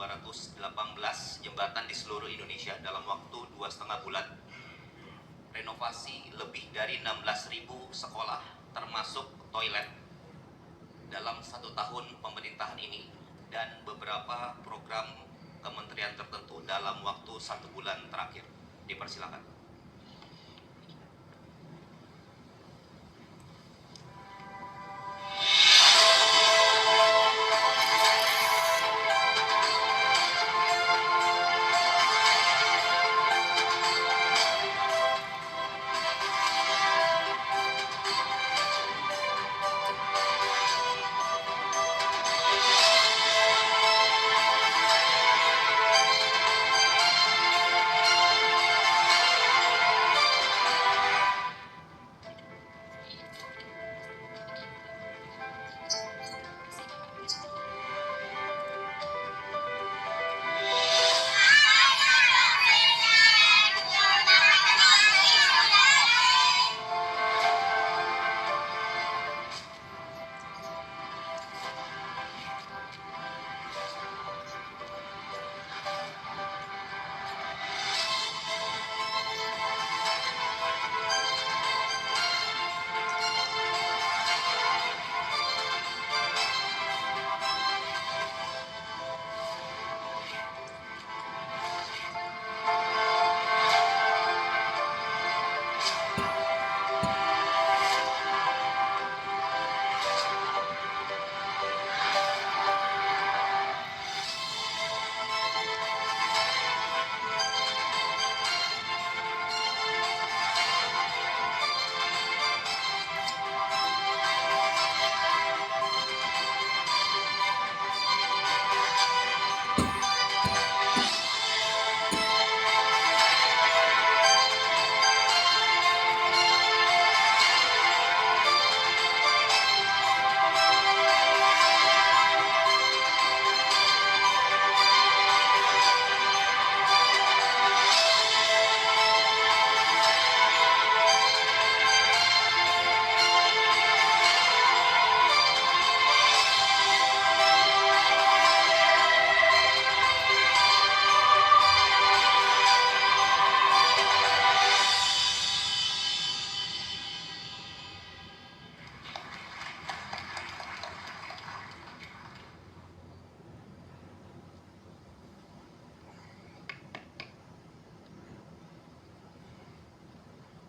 218 jembatan di seluruh Indonesia dalam waktu 2,5 bulan. Renovasi lebih dari 16.000 sekolah termasuk toilet dalam 1 tahun pemerintahan ini, dan beberapa program kementerian tertentu dalam waktu 1 bulan terakhir. Dipersilakan.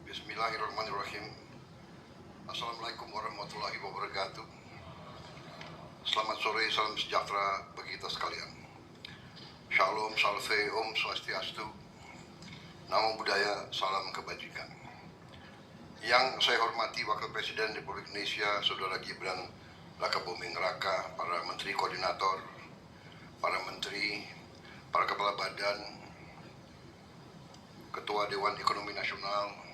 Bismillahirrahmanirrahim. Assalamualaikum warahmatullahi wabarakatuh. Selamat sore, salam sejahtera bagi kita sekalian. Shalom, salve, om swastiastu. Namo Buddhaya, salam kebajikan. Yang saya hormati Wakil Presiden Republik Indonesia, Saudara Gibran Rakabuming Raka, para Menteri Koordinator, para Menteri, para Kepala Badan, Ketua Dewan Ekonomi Nasional,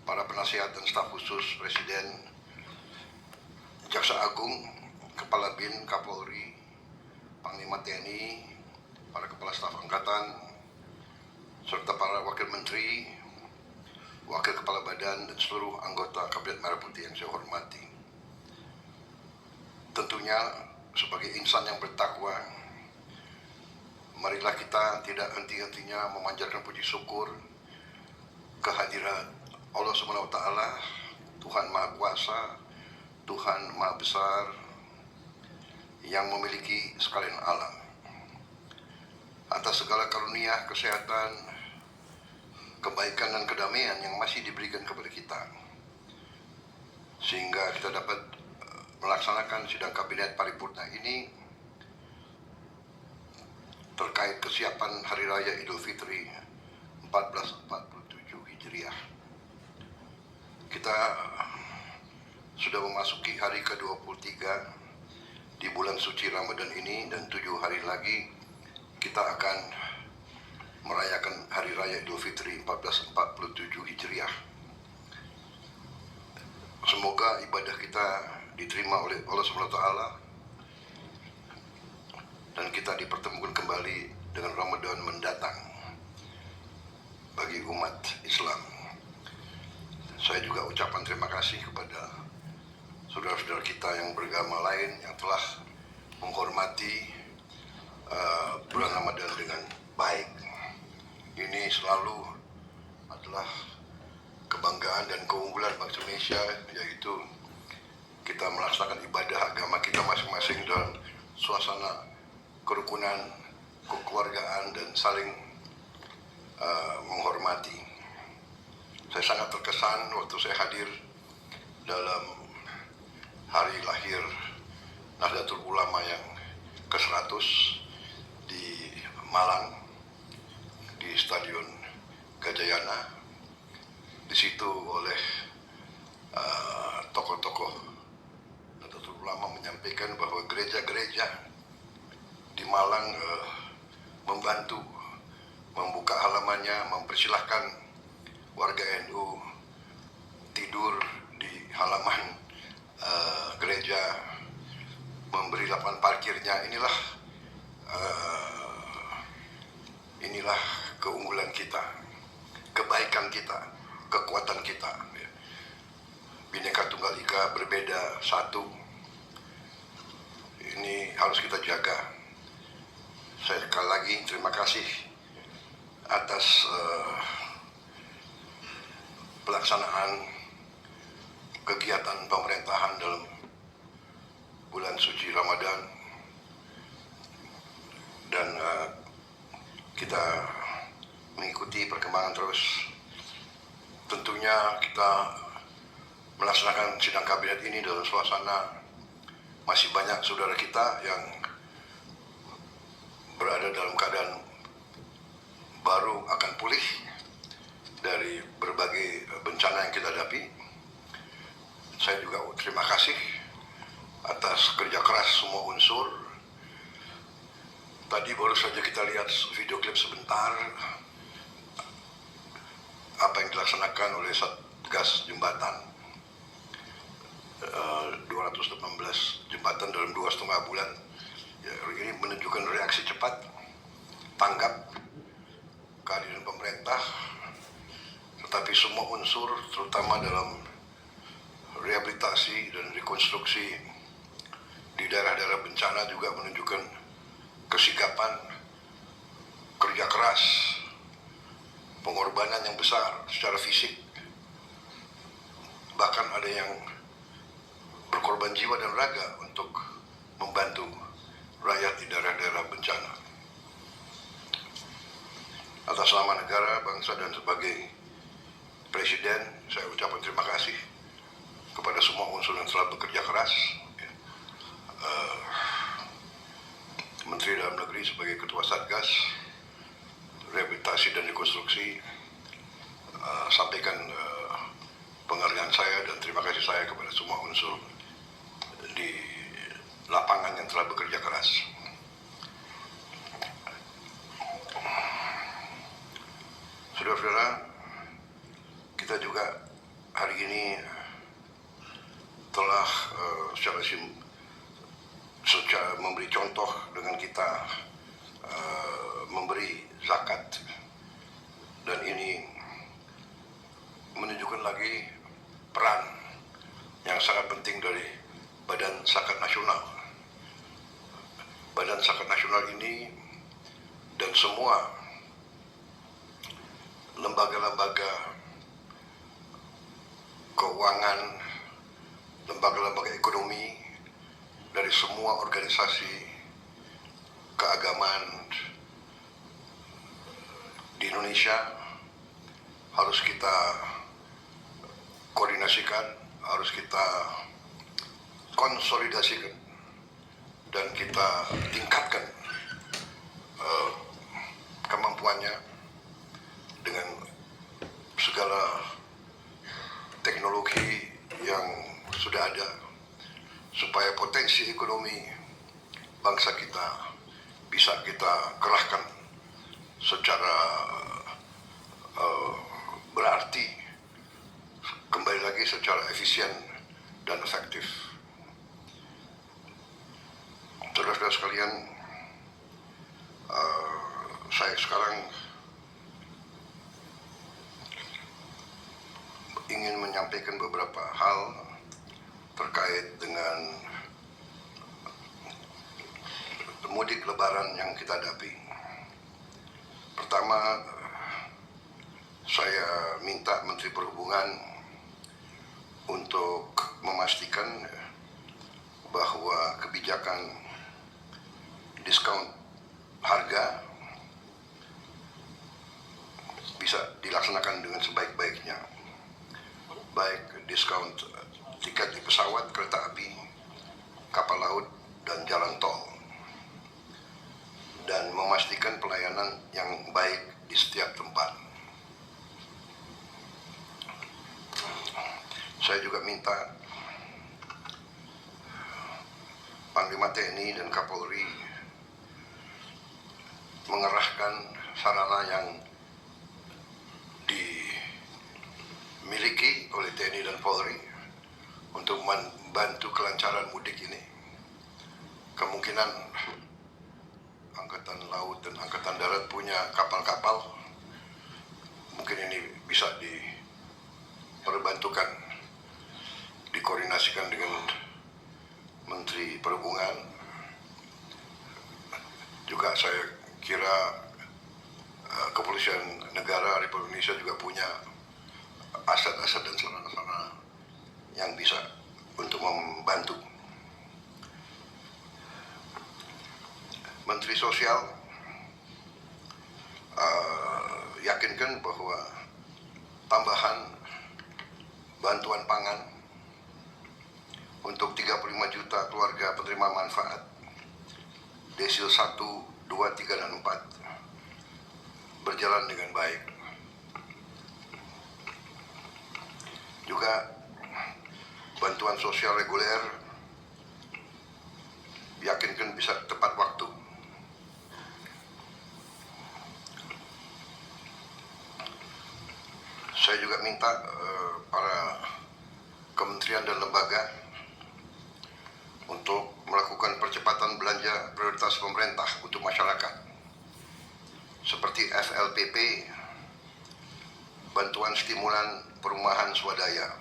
para penasihat dan staf khusus Presiden, Jaksa Agung, Kepala BIN, Kapolri, Panglima TNI, para Kepala Staf Angkatan, serta para Wakil Menteri, Wakil Kepala Badan, dan seluruh anggota Kabinet Merah Putih yang saya hormati. Tentunya sebagai insan yang bertakwa, marilah kita tidak henti-hentinya memanjatkan puji syukur kehadirat Allah Subhanahu wa Ta'ala, Tuhan Maha Kuasa, Tuhan Maha Besar, yang memiliki sekalian alam. Atas segala karunia, kesehatan, kebaikan dan kedamaian yang masih diberikan kepada kita, sehingga kita dapat melaksanakan sidang kabinet paripurna ini terkait kesiapan Hari Raya Idul Fitri 1447 Hijriah. Kita sudah memasuki hari ke-23 di bulan suci Ramadan ini, dan 7 hari lagi kita akan merayakan Hari Raya Idul Fitri 1447 Hijriah. Semoga ibadah kita diterima oleh Allah SWT dan kita dipertemukan kembali dengan Ramadan mendatang bagi umat Islam. Saya juga ucapkan terima kasih kepada saudara-saudara kita yang beragama lain yang telah menghormati bulan Ramadan dengan baik. Ini selalu adalah kebanggaan dan keunggulan bangsa Indonesia, yaitu kita melaksanakan ibadah agama kita masing-masing dalam suasana kerukunan, kekeluargaan, dan saling menghormati. Saya sangat terkesan waktu saya hadir dalam hari lahir Nahdlatul Ulama yang ke-100 di Malang, di Stadion Gajayana. Di situ oleh tokoh-tokoh Nahdlatul Ulama menyampaikan bahwa gereja-gereja di Malang membantu membuka halamannya, mempersilahkan warga NU tidur di halaman gereja, memberi lapangan parkirnya. Inilah keunggulan kita, kebaikan kita, kekuatan kita. Bhinneka Tunggal Ika, berbeda satu. Ini harus kita jaga. Saya sekali lagi terima kasih atas pelaksanaan kegiatan pemerintahan dalam bulan suci Ramadan, dan kita mengikuti perkembangan terus. Tentunya kita melaksanakan sidang kabinet ini dalam suasana masih banyak saudara kita yang berada dalam keadaan baru akan pulih dari berbagai bencana yang kita hadapi. Saya juga terima kasih atas kerja keras semua unsur. Tadi baru saja kita lihat video klip sebentar apa yang dilaksanakan oleh Satgas Jembatan. 218 jembatan dalam 2,5 bulan. Ya, ini menunjukkan reaksi cepat, tanggap kehadiran pemerintah, tetapi semua unsur terutama dalam rehabilitasi dan rekonstruksi di daerah-daerah bencana juga menunjukkan kesigapan, kerja keras, pengorbanan yang besar secara fisik, bahkan ada yang berkorban jiwa dan raga untuk membantu rakyat di daerah-daerah bencana. Atas nama negara, bangsa, dan sebagai Presiden, saya ucapkan terima kasih kepada semua unsur yang telah bekerja keras. Menteri Dalam Negeri sebagai Ketua Satgas Rehabilitasi dan Rekonstruksi, sampaikan penghargaan saya dan terima kasih saya kepada semua unsur di lapangan yang telah bekerja keras. Saudara-saudara, kita juga hari ini telah secara memberi contoh dengan kita memberi zakat, dan ini menunjukkan lagi peran yang sangat penting dari Badan Zakat Nasional. Badan Zakat Nasional ini dan semua lembaga-lembaga keuangan, lembaga-lembaga ekonomi dari semua organisasi keagamaan di Indonesia harus kita koordinasikan, harus kita konsolidasikan, dan kita tingkatkan kemampuannya dengan segala teknologi yang sudah ada, supaya potensi ekonomi bangsa kita bisa kita kerahkan secara berarti, kembali lagi secara efisien dan efektif. Saudara-saudara sekalian, saya sekarang ingin menyampaikan beberapa hal terkait dengan mudik lebaran yang kita hadapi. Pertama, saya minta Menteri Perhubungan untuk memastikan bahwa kebijakan diskon harga bisa dilaksanakan dengan sebaik-baiknya, baik diskon tiket di pesawat, kereta api, kapal laut, dan jalan tol, dan memastikan pelayanan yang baik di setiap tempat. Saya juga minta Panglima TNI dan Kapolri mengerahkan sarana yang dimiliki oleh TNI dan Polri untuk membantu kelancaran mudik ini. Kemungkinan Angkatan Laut dan Angkatan Darat punya kapal-kapal, mungkin ini bisa diperbantukan, dikoordinasikan dengan Menteri Perhubungan. Juga saya kira Kepolisian Negara Republik Indonesia juga punya aset-aset dan sarana-sarana yang bisa untuk membantu. Menteri Sosial yakinkan bahwa tambahan bantuan pangan untuk 35 juta keluarga penerima manfaat desil 1, 2, 3, dan 4 berjalan dengan baik. Juga bantuan sosial reguler yakinkan bisa tepat waktu. Saya juga minta para kementerian dan lembaga untuk melakukan percepatan belanja prioritas pemerintah untuk masyarakat, seperti FLPP, bantuan stimulan perumahan swadaya.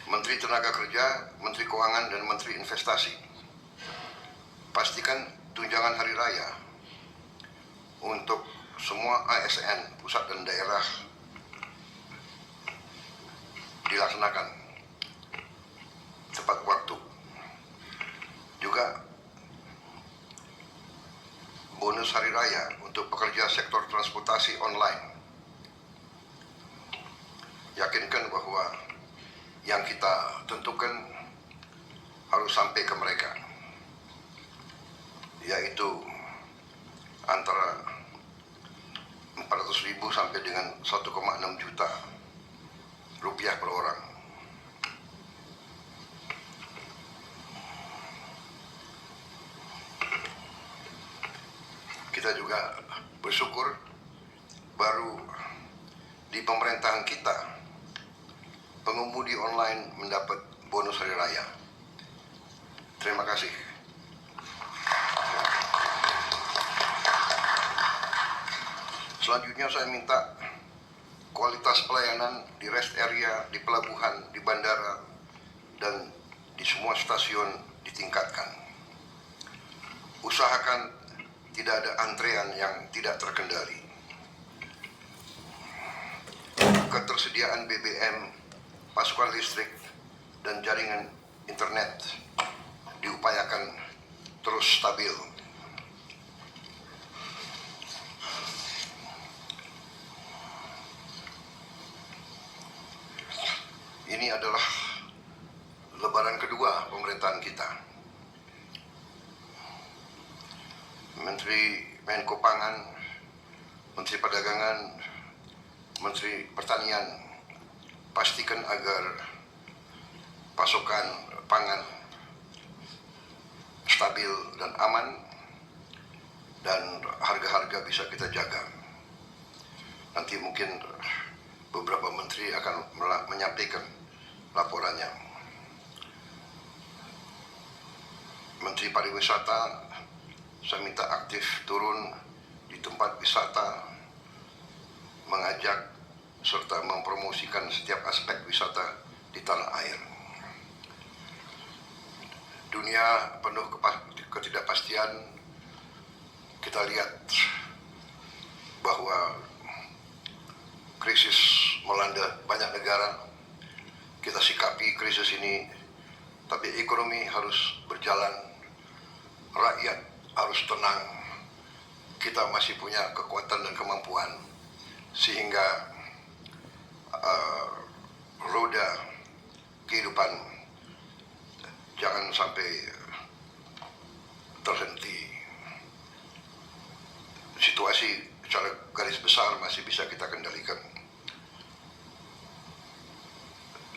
Menteri Tenaga Kerja, Menteri Keuangan, dan Menteri Investasi, pastikan tunjangan hari raya untuk semua ASN pusat dan daerah dilaksanakan tepat waktu. Juga bonus hari raya untuk pekerja sektor transportasi online. Yakinkan bahwa yang kita tentukan harus sampai ke mereka, yaitu antara 400.000 sampai dengan 1,6 juta rupiah per orang. Kita juga bersyukur baru di pemerintahan kita pengemudi online mendapat bonus hari raya. Terima kasih. Selanjutnya saya minta kualitas pelayanan di rest area, di pelabuhan, di bandara, dan di semua stasiun ditingkatkan. Usahakan tidak ada antrean yang tidak terkendali. Ketersediaan BBM, pasukan listrik, dan jaringan internet diupayakan terus stabil. Ini adalah lebaran kedua pemerintahan kita. Menteri Menko Pangan, Menteri Perdagangan, Menteri Pertanian, pastikan agar pasokan pangan stabil dan aman, dan harga-harga bisa kita jaga. Nanti mungkin beberapa menteri akan menyampaikan laporannya. Menteri Pariwisata, saya minta aktif turun di tempat wisata, mengajak serta mempromosikan setiap aspek wisata di tanah air. dunia penuh ketidakpastian, kita lihat bahwa krisis melanda banyak negara. Kita sikapi krisis ini, tapi ekonomi harus berjalan, rakyat harus tenang. Kita masih punya kekuatan dan kemampuan, sehingga roda kehidupan jangan sampai terhenti. Situasi secara garis besar masih bisa kita kendalikan.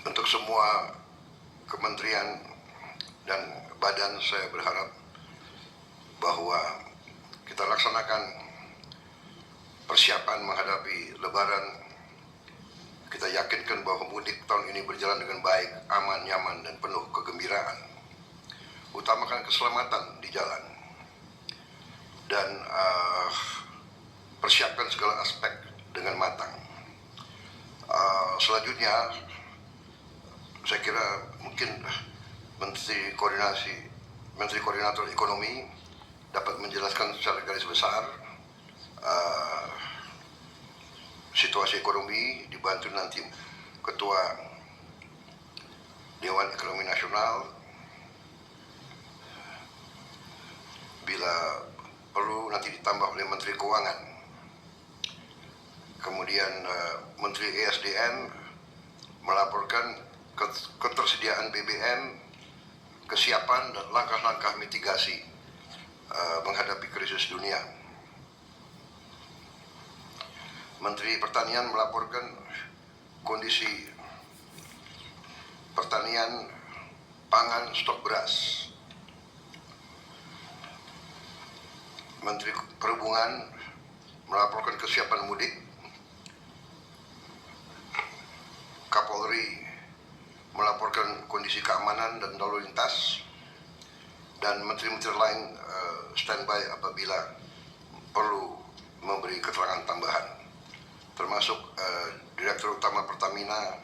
Untuk semua kementerian dan badan, saya berharap bahwa kita laksanakan persiapan menghadapi Lebaran. Kita yakinkan bahwa mudik tahun ini berjalan dengan baik, aman, nyaman, dan penuh kegembiraan. Utamakan keselamatan di jalan. Dan persiapkan segala aspek dengan matang. Selanjutnya, saya kira mungkin Menteri Koordinator Ekonomi dapat menjelaskan secara garis besar situasi ekonomi, dibantu nanti Ketua Dewan Ekonomi Nasional. Bila perlu nanti ditambah oleh Menteri Keuangan. Kemudian Menteri ESDM melaporkan ketersediaan BBM, kesiapan dan langkah-langkah mitigasi menghadapi krisis dunia. Menteri Pertanian melaporkan kondisi pertanian, pangan, stok beras. Menteri Perhubungan melaporkan kesiapan mudik. Kapolri melaporkan kondisi keamanan dan lalu lintas, dan menteri-menteri lain standby apabila perlu memberi keterangan tambahan, termasuk Direktur Utama Pertamina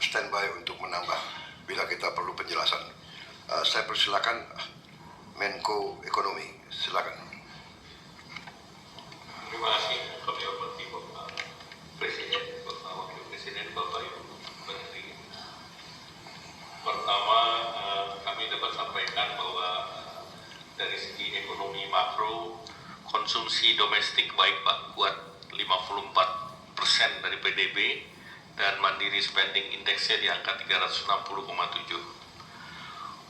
standby untuk menambah bila kita perlu penjelasan. Saya persilakan Menko Ekonomi, silakan. Terima kasih kami hormati Bapak Presiden, Bapak Wakil Presiden, Bapak Ibu Menteri. Pertama, kami dapat sampaikan bahwa dari segi ekonomi makro, konsumsi domestik baik Pak, kuat 54% dari PDB, dan mandiri spending indeksnya di angka 360,7.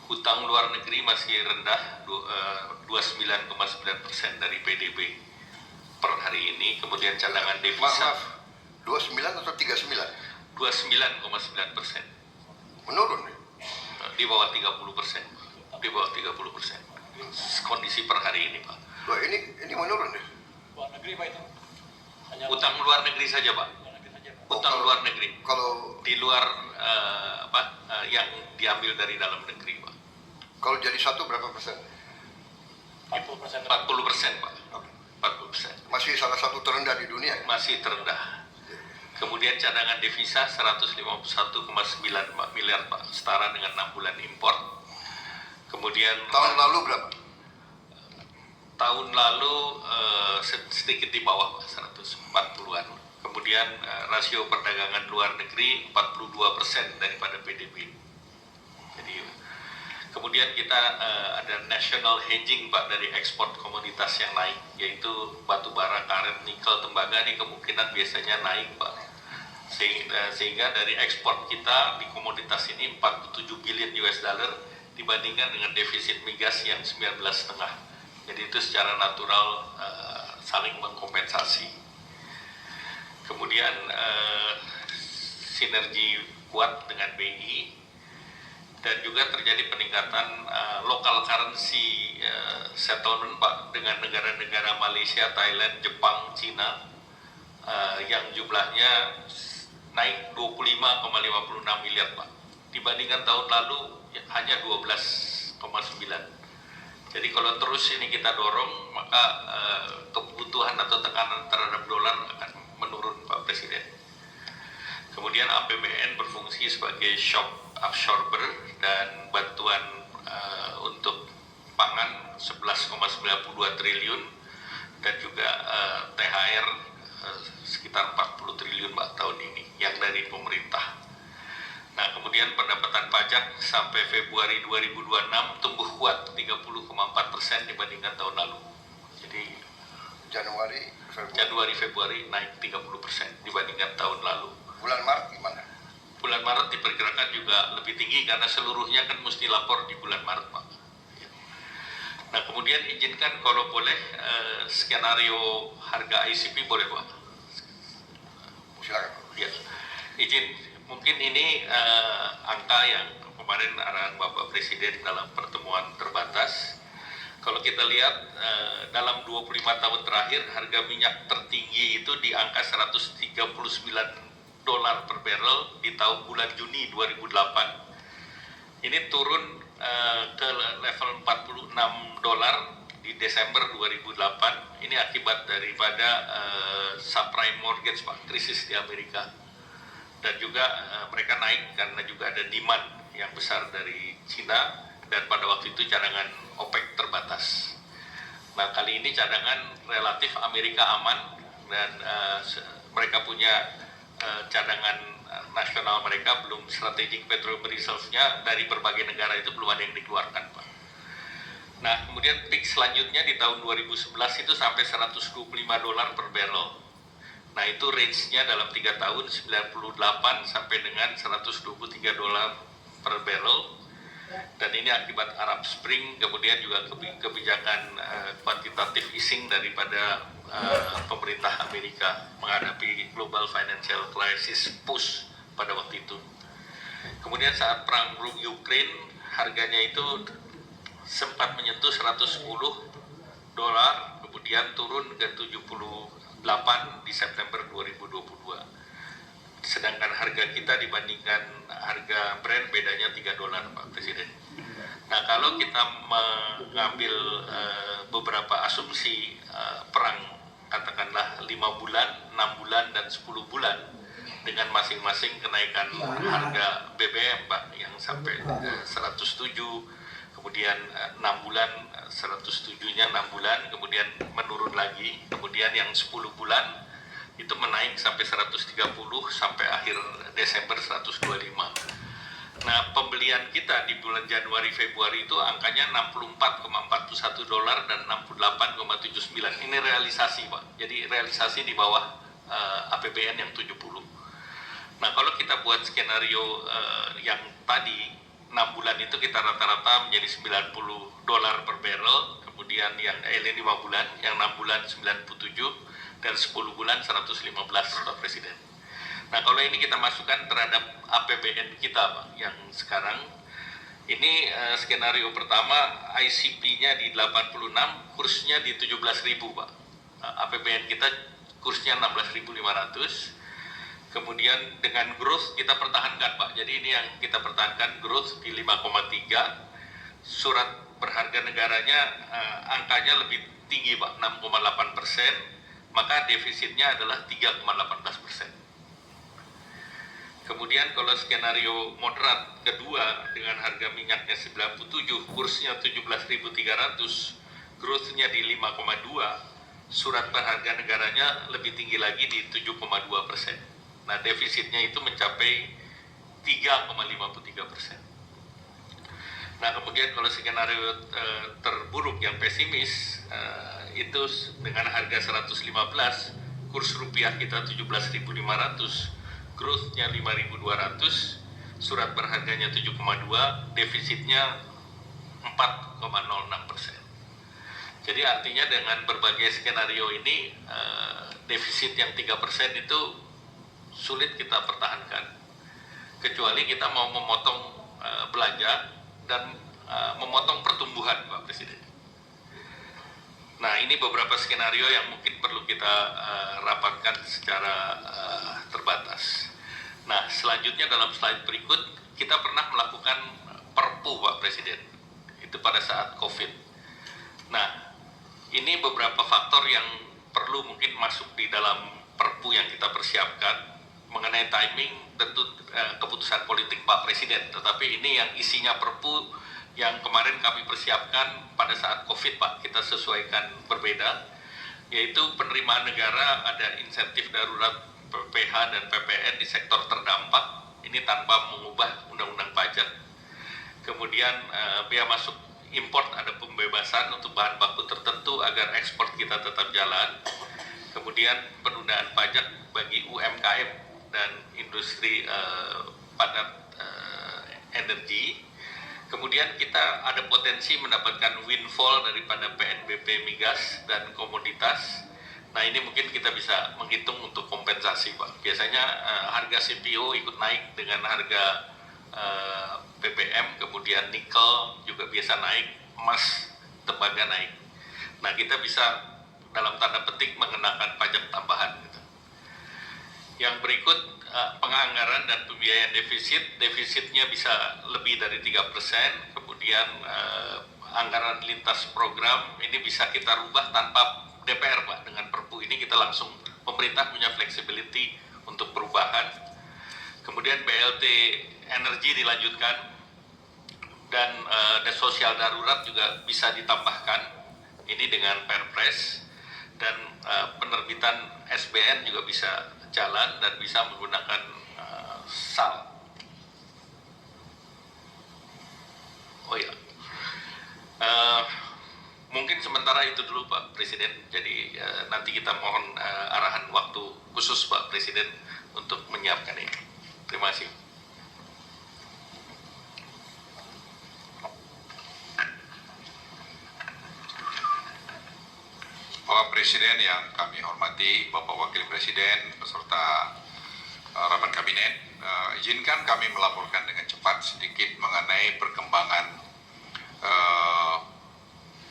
Hutang luar negeri masih rendah, 29,9% dari PDB per hari ini. Kemudian cadangan devisa. Maaf, 29 atau 39? 29,9%. Menurun. Di bawah 30%. Di bawah 30%. Kondisi per hari ini, Pak. Loh, ini menurun ya? Luar negeri Pak itu? Utang luar negeri saja, Pak. Utang luar negeri. Kalau Di luar yang diambil dari dalam negeri, Pak. kalau jadi satu berapa persen? 40%. 40%, Pak. Oke. 40%. Masih salah satu terendah di dunia. Masih terendah. Kemudian cadangan devisa 151,9 miliar, Pak, setara dengan 6 bulan impor. Kemudian Tahun lalu berapa? tahun lalu sedikit di bawah, Pak, 140-an. Kemudian rasio perdagangan luar negeri 42% daripada PDB. Jadi kemudian kita ada national hedging, Pak, dari ekspor komoditas yang naik, yaitu batu bara, karet, nikel, tembaga. Ini kemungkinan biasanya naik, Pak. Sehingga dari ekspor kita di komoditas ini 47 billion US dollar dibandingkan dengan defisit migas yang 19,5. Jadi itu secara natural saling mengkompensasi. Kemudian sinergi kuat dengan BI, dan juga terjadi peningkatan local currency settlement, Pak, dengan negara-negara Malaysia, Thailand, Jepang, Cina yang jumlahnya naik 25,56 miliar, Pak. Dibandingkan tahun lalu hanya 12,9. Jadi kalau terus ini kita dorong, maka kebutuhan atau tekanan terhadap dolar akan menurun, Pak Presiden. Kemudian APBN berfungsi sebagai shock absorber dan bantuan untuk pangan 11,92 triliun dan juga THR sekitar 40 triliun Pak tahun ini yang dari pemerintah. Nah, kemudian pendapatan pajak sampai Februari 2026 tumbuh kuat 30,4% dibandingkan tahun lalu. Jadi Januari Februari naik 30% dibandingkan tahun lalu. Bulan Maret gimana? Bulan Maret diperkirakan juga lebih tinggi karena seluruhnya kan mesti lapor di bulan Maret, Pak. Nah, kemudian izinkan kalau boleh skenario harga ICP boleh, Pak? Silakan. Ya, izin. Mungkin ini angka yang kemarin arahan Bapak Presiden dalam pertemuan terbatas. Kalau kita lihat dalam 25 tahun terakhir harga minyak tertinggi itu di angka 139 dolar per barrel di tahun bulan Juni 2008. Ini turun ke level 46 dolar di Desember 2008. Ini akibat daripada subprime mortgage, Pak, krisis di Amerika. Dan juga mereka naik karena juga ada demand yang besar dari Cina dan pada waktu itu cadangan OPEC terbatas. Nah, kali ini cadangan relatif Amerika aman dan mereka punya cadangan nasional mereka belum strategic petroleum reserve-nya dari berbagai negara itu belum ada yang dikeluarkan, Pak. Nah, kemudian peak selanjutnya di tahun 2011 itu sampai 125 dolar per barrel. Nah, itu range-nya dalam 3 tahun 98 sampai dengan 123 dolar per barrel. Dan ini akibat Arab Spring, kemudian juga kebijakan kuantitatif easing daripada pemerintah Amerika menghadapi global financial crisis push pada waktu itu. Kemudian saat perang Ukraine, harganya itu sempat menyentuh 110 dolar, kemudian turun ke 78 di September 2022. Sedangkan harga kita dibandingkan harga Brent bedanya 3 dolar, Pak Presiden. Nah, kalau kita mengambil beberapa asumsi perang, katakanlah 5 bulan, 6 bulan, dan 10 bulan dengan masing-masing kenaikan harga BBM, Pak, yang sampai 107, kemudian 6 bulan 107-nya 6 bulan, kemudian menurun lagi, kemudian yang 10 bulan itu menaik sampai 130 sampai akhir Desember 125. Nah, pembelian kita di bulan Januari Februari itu angkanya 64,41 dolar dan 68,79. Ini realisasi, Pak. Jadi realisasi di bawah APBN yang 70. Nah, kalau kita buat skenario yang tadi 6 bulan itu kita rata-rata menjadi 90 dolar per barrel, kemudian yang 5 bulan, yang 6 bulan 97 dan 10 bulan 115, Pak Presiden. Nah, kalau ini kita masukkan terhadap APBN kita, Pak, yang sekarang ini skenario pertama ICP-nya di 86, kursnya di 17.000, Pak. APBN kita kursnya 16.500. Kemudian dengan growth kita pertahankan, Pak. Jadi ini yang kita pertahankan, growth di 5,3. Surat berharga negaranya angkanya lebih tinggi, Pak, 6,8%. Maka defisitnya adalah 3,18%. Kemudian kalau skenario moderat kedua dengan harga minyaknya 97, kursnya 17.300, growth-nya di 5,2, surat berharga negaranya lebih tinggi lagi di 7,2%. Nah, defisitnya itu mencapai 3,53%. Nah, kemudian kalau skenario terburuk yang pesimis itu dengan harga 115, kurs rupiah kita 17.500, growth-nya 5.200, surat berharganya 7,2, defisitnya 4,06%. Jadi artinya dengan berbagai skenario ini defisit yang 3% itu sulit kita pertahankan, kecuali kita mau memotong belanja dan memotong pertumbuhan, Pak Presiden. Nah, ini beberapa skenario yang mungkin perlu kita rapatkan secara terbatas. Nah, selanjutnya dalam slide berikut, kita pernah melakukan perpu, Pak Presiden. Itu pada saat COVID. Nah, ini beberapa faktor yang perlu mungkin masuk di dalam perpu yang kita persiapkan. mengenai timing tentu keputusan politik Pak Presiden, tetapi ini yang isinya Perpu yang kemarin kami persiapkan pada saat COVID Pak, kita sesuaikan berbeda, yaitu penerimaan negara ada insentif darurat PPH dan PPN di sektor terdampak, ini tanpa mengubah undang-undang pajak. Kemudian bea masuk import ada pembebasan untuk bahan baku tertentu agar ekspor kita tetap jalan. Kemudian penundaan pajak bagi UMKM dan industri padat energi. Kemudian kita ada potensi mendapatkan windfall daripada PNBP migas dan komoditas. Nah ini mungkin kita bisa menghitung untuk kompensasi Pak. Biasanya harga CPO ikut naik dengan harga BBM, kemudian nikel juga biasa naik, emas, tembaga naik. Nah kita bisa dalam tanda petik mengenakan pajak tambahan. Gitu. Yang berikut penganggaran dan pembiayaan defisitnya bisa lebih dari 3%, kemudian anggaran lintas program ini bisa kita rubah tanpa DPR Pak, dengan Perpu ini kita langsung, pemerintah punya flexibility untuk perubahan. Kemudian BLT energi dilanjutkan dan sosial darurat juga bisa ditambahkan, ini dengan Perpres, dan penerbitan SBN juga bisa jalan dan bisa menggunakan SAL. Oh ya, mungkin sementara itu dulu Pak Presiden. Jadi nanti kita mohon arahan waktu khusus Pak Presiden untuk menyiapkan ini. Terima kasih. Bapak Presiden yang kami hormati, Bapak Wakil Presiden beserta rapat kabinet, izinkan kami melaporkan dengan cepat sedikit mengenai perkembangan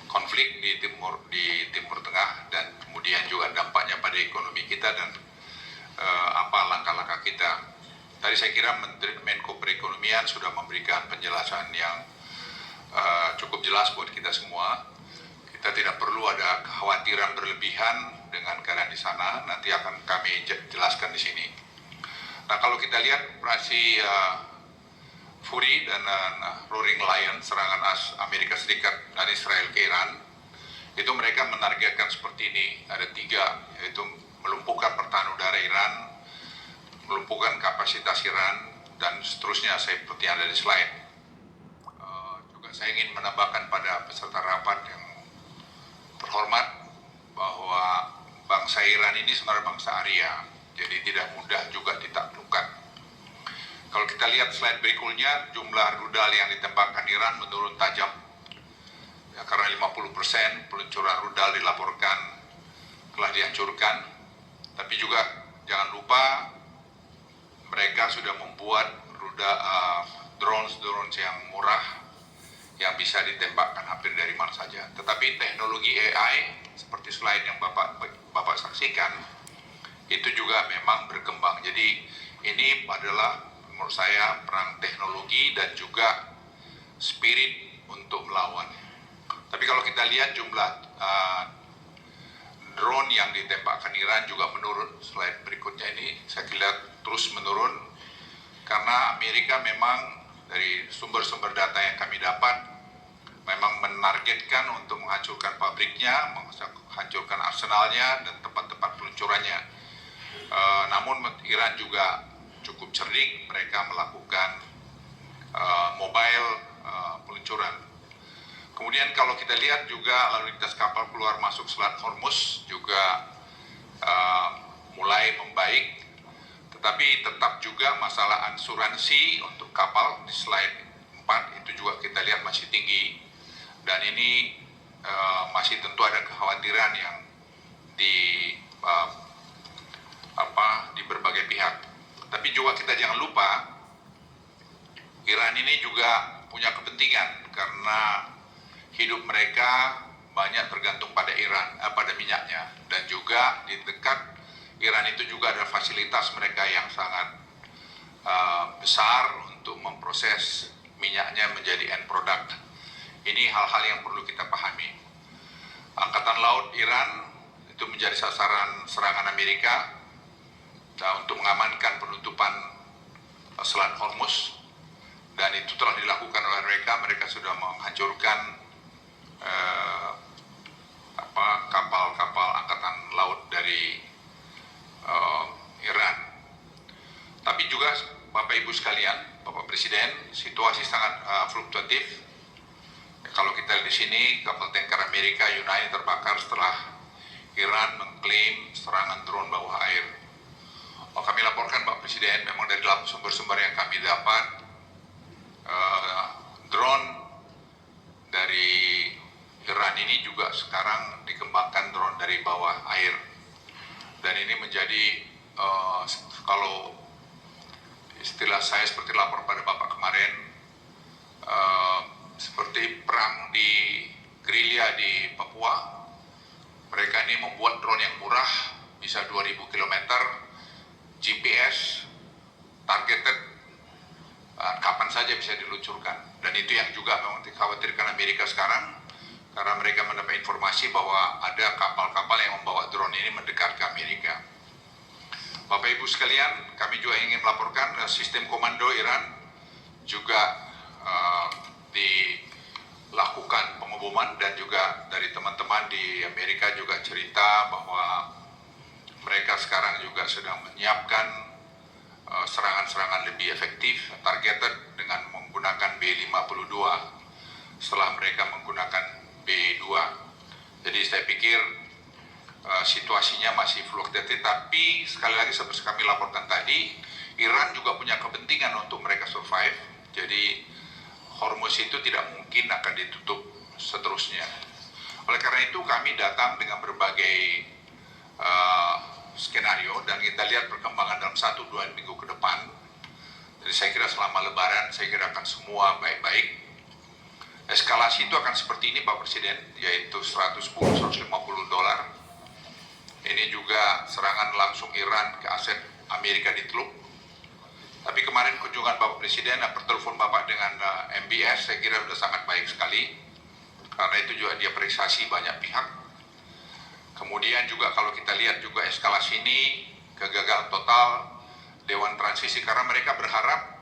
konflik di Timur Tengah dan kemudian juga dampaknya pada ekonomi kita dan apa langkah-langkah kita. Tadi saya kira Menko Perekonomian sudah memberikan penjelasan yang cukup jelas buat kita semua. Kita tidak perlu ada kekhawatiran berlebihan dengan keadaan di sana. Nanti akan kami jelaskan di sini. Nah, kalau kita lihat operasi Fury dan Roaring Lion, serangan Amerika Serikat dan Israel ke Iran, itu mereka menargetkan seperti ini. Ada 3, yaitu melumpuhkan pertahanan udara Iran, melumpuhkan kapasitas Iran, dan seterusnya seperti yang ada di slide. Juga saya ingin menambahkan pada peserta rapat yang terhormat bahwa bangsa Iran ini sebenarnya bangsa Arya, jadi tidak mudah juga ditaklukkan. Kalau kita lihat slide berikutnya, jumlah rudal yang ditembakkan Iran menurun tajam, ya, karena 50% peluncuran rudal dilaporkan telah dihancurkan. Tapi juga jangan lupa mereka sudah membuat drones yang murah yang bisa ditembakkan hampir dari mana saja. Tetapi teknologi AI seperti slide yang Bapak saksikan itu juga memang berkembang. Jadi ini adalah menurut saya perang teknologi dan juga spirit untuk melawan. Tapi kalau kita lihat jumlah drone yang ditembakkan Iran juga menurun. Slide berikutnya ini saya kira terus menurun karena Amerika memang dari sumber-sumber data yang kami dapat memang menargetkan untuk menghancurkan pabriknya, menghancurkan arsenalnya dan tempat-tempat peluncurannya. Namun Iran juga cukup cerdik, mereka melakukan mobile peluncuran. Kemudian kalau kita lihat juga lalu lintas kapal keluar masuk Selat Hormuz juga mulai membaik. Tetapi tetap juga masalah asuransi untuk kapal di slide 4 itu juga kita lihat masih tinggi, dan ini masih tentu ada kekhawatiran yang di berbagai pihak. Tapi juga kita jangan lupa Iran ini juga punya kepentingan karena hidup mereka banyak tergantung pada pada minyaknya, dan juga di dekat Iran itu juga ada fasilitas mereka yang sangat besar untuk memproses minyaknya menjadi end product. Ini hal-hal yang perlu kita pahami. Angkatan Laut Iran itu menjadi sasaran serangan Amerika. untuk mengamankan penutupan Selat Hormuz, dan itu telah dilakukan oleh mereka. Mereka sudah menghancurkan kapal-kapal angkatan laut dari Iran. Tapi juga Bapak Ibu sekalian, Bapak Presiden, situasi sangat fluktuatif. Kalau kita lihat di sini, kapal tanker Amerika Yunani terbakar setelah Iran mengklaim serangan drone bawah air. Kami laporkan Bapak Presiden, memang dari sumber-sumber yang kami dapat, drone dari Iran ini juga sekarang dikembangkan drone dari bawah air. Dan ini menjadi, kalau istilah saya seperti lapor pada Bapak kemarin, seperti perang di gerilya di Papua. Mereka ini membuat drone yang murah, bisa 2000 km, GPS, targeted, kapan saja bisa diluncurkan. Dan itu yang juga memang dikhawatirkan Amerika sekarang, karena mereka mendapat informasi bahwa ada kapal-kapal yang membawa drone ini mendekat ke Amerika. Bapak Ibu sekalian, kami juga ingin melaporkan sistem komando Iran juga dilakukan pengeboman, dan juga dari teman-teman di Amerika juga cerita bahwa mereka sekarang juga sedang menyiapkan serangan-serangan lebih efektif, targeted dengan menggunakan B-52 setelah mereka menggunakan B-2. Jadi saya pikir situasinya masih fluktuatif, tapi sekali lagi seperti kami laporkan tadi, Iran juga punya kepentingan untuk mereka survive. Jadi Hormuz itu tidak mungkin akan ditutup seterusnya. Oleh karena itu kami datang dengan berbagai skenario, dan kita lihat perkembangan dalam 1-2 minggu ke depan. Jadi saya kira selama Lebaran saya kira akan semua baik-baik. Eskalasi itu akan seperti ini Pak Presiden, yaitu 110-150 dolar. Ini juga serangan langsung Iran ke aset Amerika di Teluk. Tapi kemarin kunjungan Bapak Presiden, pertelepon Bapak dengan MBS, saya kira sudah sangat baik sekali. Karena itu juga dia apresiasi banyak pihak. Kemudian juga kalau kita lihat juga eskalasi ini, kegagalan total Dewan Transisi, karena mereka berharap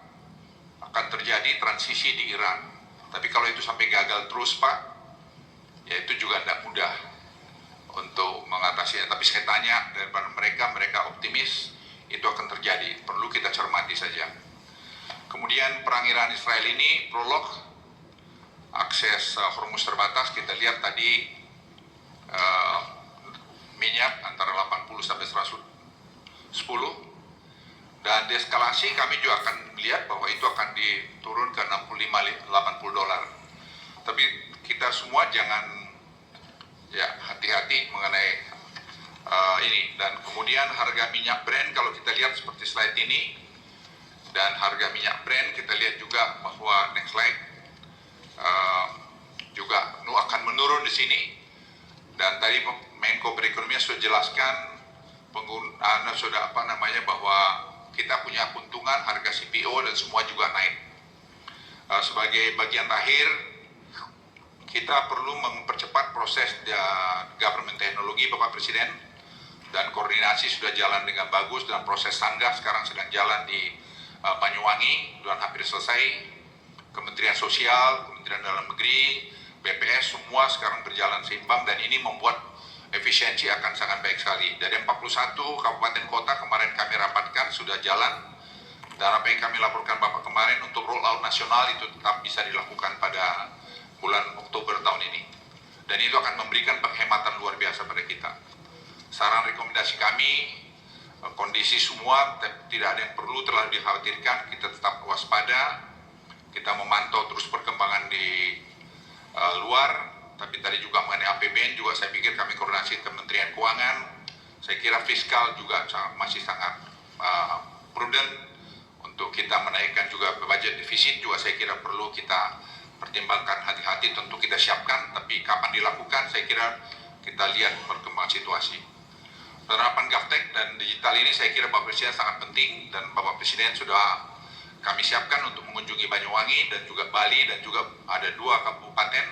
akan terjadi transisi di Iran. Tapi kalau itu sampai gagal terus Pak, ya itu juga tidak mudah untuk mengatasinya. Tapi saya tanya daripada mereka optimis itu akan terjadi, perlu kita cermati saja. Kemudian perang Iran Israel ini prolog, akses Hormuz terbatas. Kita lihat tadi minyak antara 80 sampai 110, dan deeskalasi kami juga akan melihat bahwa itu akan diturun ke 65-80 dolar. Tapi kita semua jangan hati-hati mengenai ini. Dan kemudian harga minyak Brent kalau kita lihat seperti slide ini, dan harga minyak Brent kita lihat juga bahwa next slide juga akan menurun di sini. Dan tadi Menko Perekonomian sudah jelaskan bahwa kita punya keuntungan harga CPO dan semua juga naik. Sebagai bagian akhir, kita perlu mempercepat proses government teknologi Bapak Presiden, dan koordinasi sudah jalan dengan bagus, dan proses sanggah sekarang sedang jalan di Banyuwangi dan hampir selesai. Kementerian Sosial, Kementerian Dalam Negeri, BPS semua sekarang berjalan seimbang, dan ini membuat efisiensi akan sangat baik sekali. Dari 41 kabupaten kota kemarin kami rapatkan sudah jalan, dan apa yang kami laporkan Bapak kemarin untuk roll out nasional itu tetap bisa dilakukan pada bulan Oktober tahun ini. Dan itu akan memberikan penghematan luar biasa pada kita. Saran rekomendasi kami, kondisi semua tidak ada yang perlu terlalu dikhawatirkan, kita tetap waspada, kita memantau terus perkembangan di luar. Tapi tadi juga mengenai APBN juga saya pikir kami koordinasi Kementerian Keuangan. Saya kira fiskal juga masih sangat prudent untuk kita menaikkan juga budget defisit, juga saya kira perlu kita pertimbangkan hati-hati, tentu kita siapkan, tapi kapan dilakukan saya kira kita lihat perkembangan situasi. Penerapan GovTech dan digital ini saya kira Bapak Presiden sangat penting, dan Bapak Presiden sudah kami siapkan untuk mengunjungi Banyuwangi dan juga Bali, dan juga ada 2 kabupaten,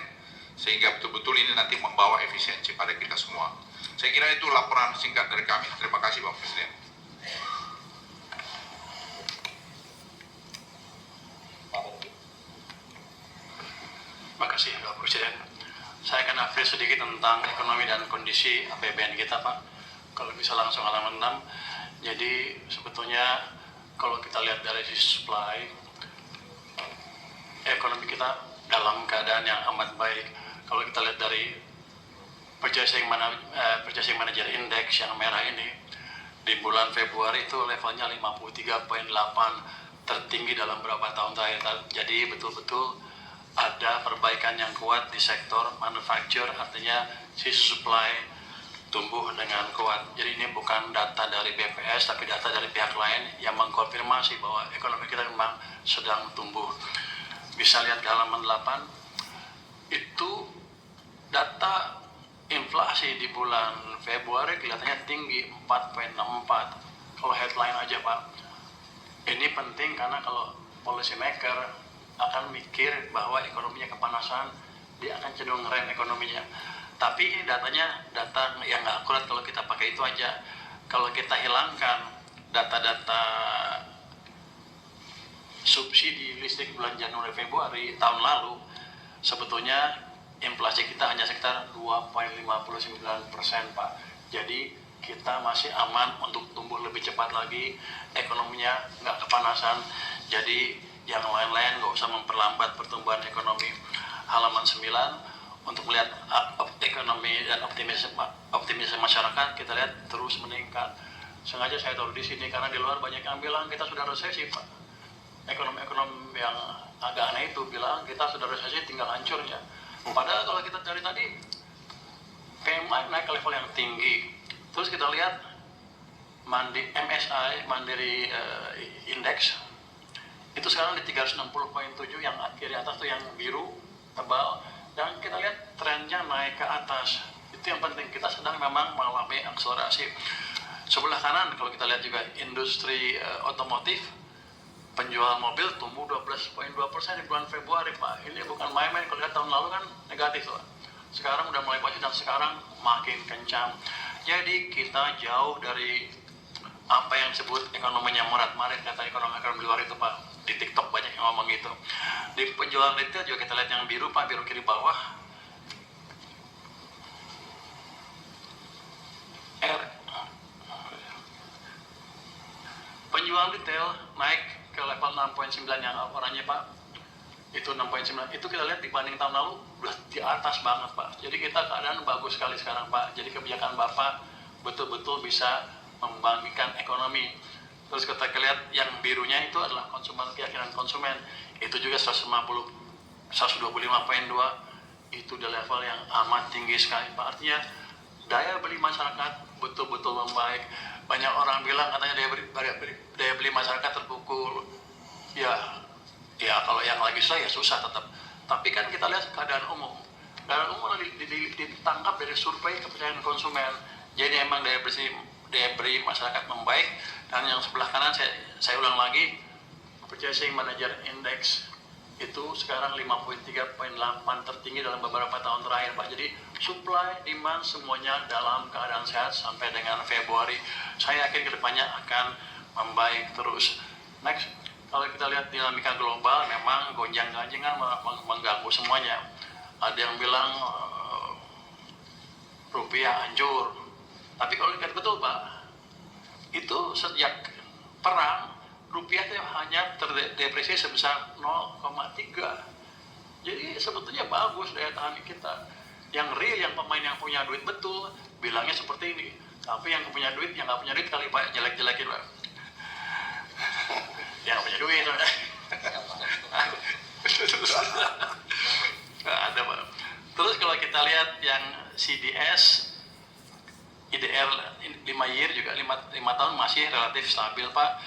sehingga betul-betul ini nanti membawa efisiensi pada kita semua. Saya kira itu laporan singkat dari kami. Terima kasih Bapak Presiden. Terima kasih Pak Presiden. Saya akan update sedikit tentang ekonomi dan kondisi APBN kita Pak. Kalau bisa langsung halaman 6. Jadi sebetulnya kalau kita lihat dari sisi supply, ekonomi kita dalam keadaan yang amat baik. Kalau kita lihat dari Purchasing Manager Index yang merah ini, di bulan Februari itu levelnya 53,8, tertinggi dalam beberapa tahun terakhir. Jadi betul-betul ada perbaikan yang kuat di sektor manufacture, artinya sisi supply tumbuh dengan kuat. Jadi ini bukan data dari BPS, tapi data dari pihak lain yang mengkonfirmasi bahwa ekonomi kita memang sedang tumbuh. Bisa lihat di halaman 8, itu data inflasi di bulan Februari kelihatannya tinggi, 4,64. Kalau headline aja Pak, ini penting karena kalau policy maker akan mikir bahwa ekonominya kepanasan, dia akan cenderung ngerem ekonominya. Tapi ini datanya data yang nggak akurat kalau kita pakai itu aja. Kalau kita hilangkan data-data subsidi listrik bulan Januari Februari tahun lalu, sebetulnya inflasi kita hanya sekitar 2,59% Pak. Jadi kita masih aman untuk tumbuh lebih cepat lagi, ekonominya nggak kepanasan. Jadi yang lain-lain nggak usah memperlambat pertumbuhan ekonomi. Halaman 9, untuk melihat ekonomi dan optimisme masyarakat, kita lihat terus meningkat. Sengaja saya taruh di sini karena di luar banyak yang bilang kita sudah resesi Pak. Ekonom-ekonom yang agak aneh itu bilang kita sudah resesi, tinggal hancurnya. Padahal kalau kita dari tadi PMI naik ke level yang tinggi. Terus kita lihat MSI Mandiri Index itu sekarang di 360,7, yang kiri atas tuh yang biru tebal, dan kita lihat trennya naik ke atas. Itu yang penting, kita sedang memang mengalami akselerasi. Sebelah kanan kalau kita lihat juga industri otomotif, penjualan mobil tumbuh 12,2% di bulan Februari Pak. Ini bukan main-main, kalau lihat tahun lalu kan negatif Pak. Sekarang udah mulai positif dan sekarang makin kencang. Jadi kita jauh dari apa yang disebut ekonominya morat-marit, kata ekonomi luar itu Pak. Di TikTok banyak yang ngomong gitu. Di penjualan retail juga kita lihat yang biru Pak, biru kiri bawah. Penjualan retail naik ke level 6,9 yang oranye Pak. Itu 6,9. Itu kita lihat dibanding tahun lalu udah di atas banget Pak. Jadi kita keadaan bagus sekali sekarang Pak. Jadi kebijakan Bapak betul-betul bisa membangkitkan ekonomi. Terus kita lihat yang birunya itu adalah keyakinan konsumen. Itu juga 125,2. Itu di level yang amat tinggi sekali Pak. Artinya daya beli masyarakat betul-betul membaik. Banyak orang bilang katanya daya beli masyarakat terpukul. Ya kalau yang lagi susah ya susah tetap. Tapi kan kita lihat keadaan umum. Keadaan umum ditangkap dari survei kepercayaan konsumen. Jadi emang daya beli masyarakat membaik. Dan yang sebelah kanan saya ulang lagi, Purchasing Manager Index itu sekarang 53,8, tertinggi dalam beberapa tahun terakhir Pak. Jadi supply, demand semuanya dalam keadaan sehat sampai dengan Februari. Saya yakin kedepannya akan membaik terus. Next, kalau kita lihat dinamika global memang gonjang-ganjing kan mengganggu semuanya. Ada yang bilang rupiah hancur. Tapi kalau lihat betul Pak, itu sejak perang rupiah itu hanya terdepresiasi sebesar 0,3. Jadi sebetulnya bagus daya tahan kita. Yang real, yang pemain yang punya duit betul bilangnya seperti ini. Tapi yang punya duit, yang nggak punya duit kali Pak jelek-jelekin Pak. Yang nggak punya duit ada Pak. Terus kalau kita lihat yang CDS IDR 5 year juga 5 tahun masih relatif stabil Pak.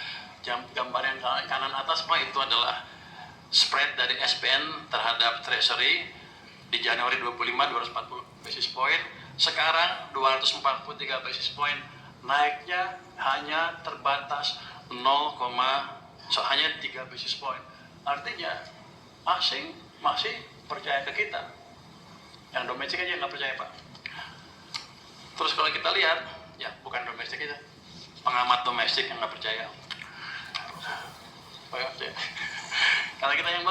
Gambar yang kanan atas Pak itu adalah spread dari SBN terhadap Treasury di Januari 25 240 basis point, sekarang 243 basis point. Naiknya hanya terbatas hanya 3 basis point. Artinya asing masih percaya ke kita. Yang domestik aja nggak percaya Pak. Terus kalau kita lihat, ya bukan domestik kita, pengamat domestik yang nggak percaya. Karena kita yang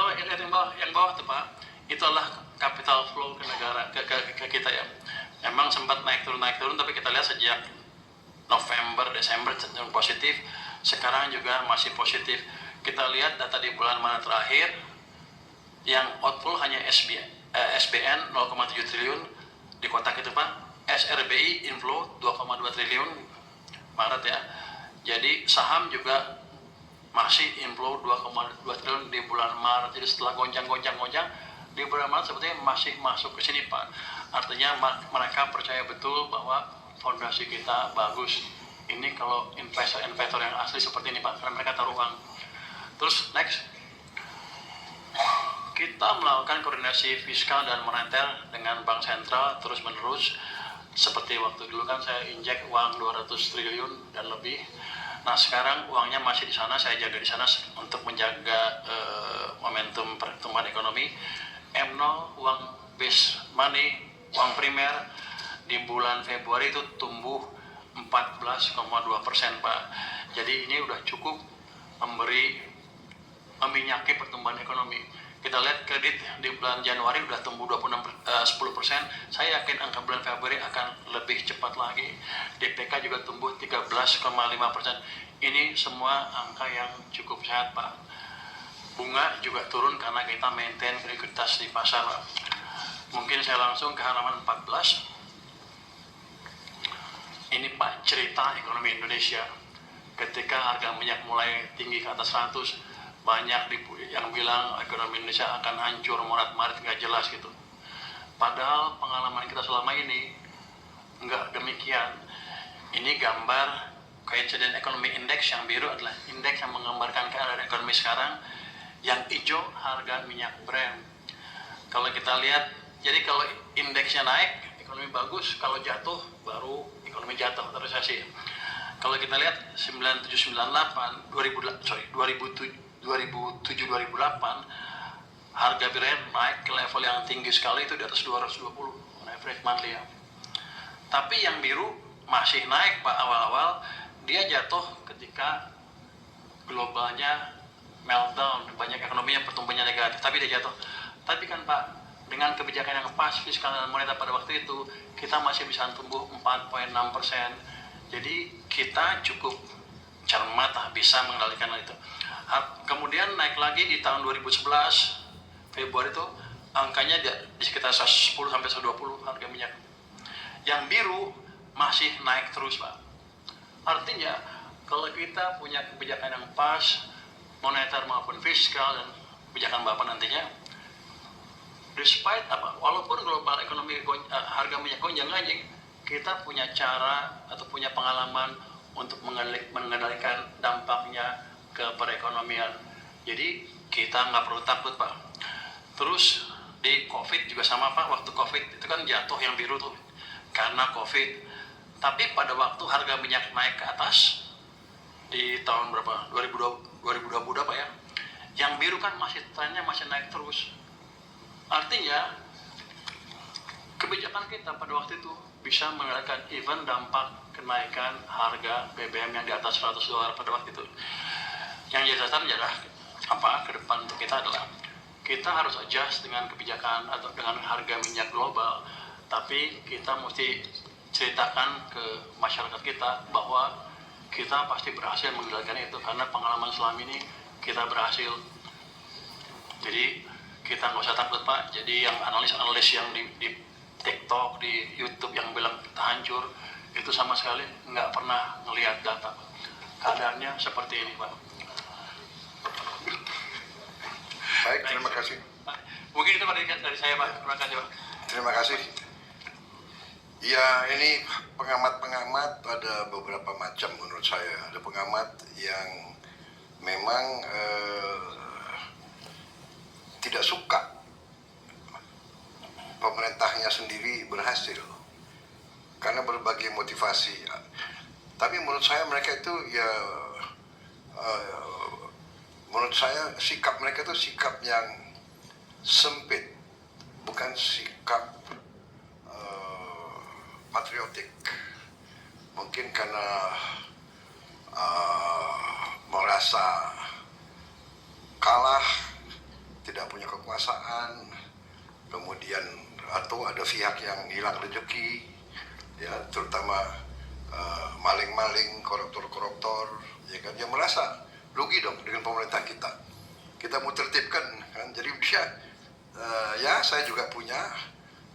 bawah tuh Pak, itu adalah capital flow ke negara, ke kita ya. Memang sempat naik turun, tapi kita lihat sejak November, Desember cenderung positif, sekarang juga masih positif. Kita lihat data di bulan Maret terakhir, yang outflow hanya SBN 0,7 triliun di kotak itu Pak, SRBI inflow 2,2 triliun Maret ya. Jadi saham juga masih inflow 2,2 triliun di bulan Maret. Jadi setelah gonjang di bulan Maret sebetulnya masih masuk ke sini Pak. Artinya mereka percaya betul bahwa fondasi kita bagus. Ini kalau investor yang asli seperti ini Pak, karena mereka taruh uang. Terus next, kita melakukan koordinasi fiskal dan moneter dengan Bank Sentral terus menerus. Seperti waktu dulu kan saya injek uang 200 triliun dan lebih. Nah sekarang uangnya masih di sana, saya jaga di sana untuk menjaga momentum pertumbuhan ekonomi. M0 uang base money, uang primer di bulan Februari itu tumbuh 14,2% Pak. Jadi ini udah cukup meminyaki pertumbuhan ekonomi. Kita lihat kredit di bulan Januari udah tumbuh 10%. Saya yakin angka bulan Februari akan lebih cepat lagi. DPK juga tumbuh 13,5%. Ini semua angka yang cukup sehat Pak. Bunga juga turun karena kita maintain likuiditas di pasar. Mungkin saya langsung ke halaman 14. Ini Pak cerita ekonomi Indonesia. Ketika harga minyak mulai tinggi ke atas 100, banyak yang bilang ekonomi Indonesia akan hancur, morat-marit, nggak jelas gitu. Padahal pengalaman kita selama ini nggak demikian. Ini gambar Coincident Economy Index, yang biru adalah indeks yang menggambarkan keadaan ekonomi sekarang. Yang hijau harga minyak Brent. Kalau kita lihat, jadi kalau indeksnya naik, ekonomi bagus. Kalau jatuh, baru ekonomi jatuh atau resesi. Kalau kita lihat 2007-2008, harga Brent naik ke level yang tinggi sekali, itu di atas 220 on average monthly ya. Tapi yang biru masih naik Pak awal-awal, dia jatuh ketika globalnya meltdown, banyak ekonominya pertumbuhannya negatif, tapi dia jatuh. Tapi kan Pak, dengan kebijakan yang pas fiskal dan moneter pada waktu itu, kita masih bisa tumbuh 4,6%. Jadi kita cukup cermat lah, bisa mengendalikan hal itu. Kemudian naik lagi di tahun 2011 Februari itu angkanya di sekitar 10-120 harga minyak. Yang biru masih naik terus Pak. Artinya kalau kita punya kebijakan yang pas, moneter maupun fiskal dan kebijakan Bapak nantinya, despite walaupun global ekonomi harga minyak gonjang-ganjing, kita punya cara atau punya pengalaman untuk mengendalikan dampaknya ke perekonomian. Jadi kita nggak perlu takut Pak. Terus di COVID juga sama Pak. Waktu COVID itu kan jatuh yang biru tuh karena COVID. Tapi pada waktu harga minyak naik ke atas di tahun berapa? 2020 berapa ya? Yang biru kan trennya masih naik terus. Artinya kebijakan kita pada waktu itu bisa mengendalikan even dampak kenaikan harga BBM yang di atas $100 pada waktu itu. Yang jadi catatan adalah ke depan untuk kita adalah kita harus adjust dengan kebijakan atau dengan harga minyak global, tapi kita mesti ceritakan ke masyarakat kita bahwa kita pasti berhasil mengendalikan itu karena pengalaman selama ini kita berhasil. Jadi kita nggak usah takut Pak. Jadi yang analis yang di TikTok, di YouTube yang bilang kita hancur, itu sama sekali nggak pernah ngelihat data. Keadaannya seperti ini Pak. Baik, terima kasih. Mungkin itu dari saya Pak. Terima kasih Pak. Terima kasih. Ya, ini pengamat-pengamat ada beberapa macam menurut saya. Ada pengamat yang memang tidak suka pemerintahnya sendiri berhasil karena berbagai motivasi. Tapi menurut saya mereka itu ya menurut saya sikap mereka itu sikap yang sempit, bukan sikap patriotik. Mungkin karena merasa kalah, tidak punya kekuasaan, kemudian atau ada pihak yang hilang rezeki, ya terutama maling-maling, koruptor-koruptor, ya kan, yang merasa rugi dong dengan pemerintah kita. Kita mau tertibkan, kan? Jadi bisa, ya saya juga punya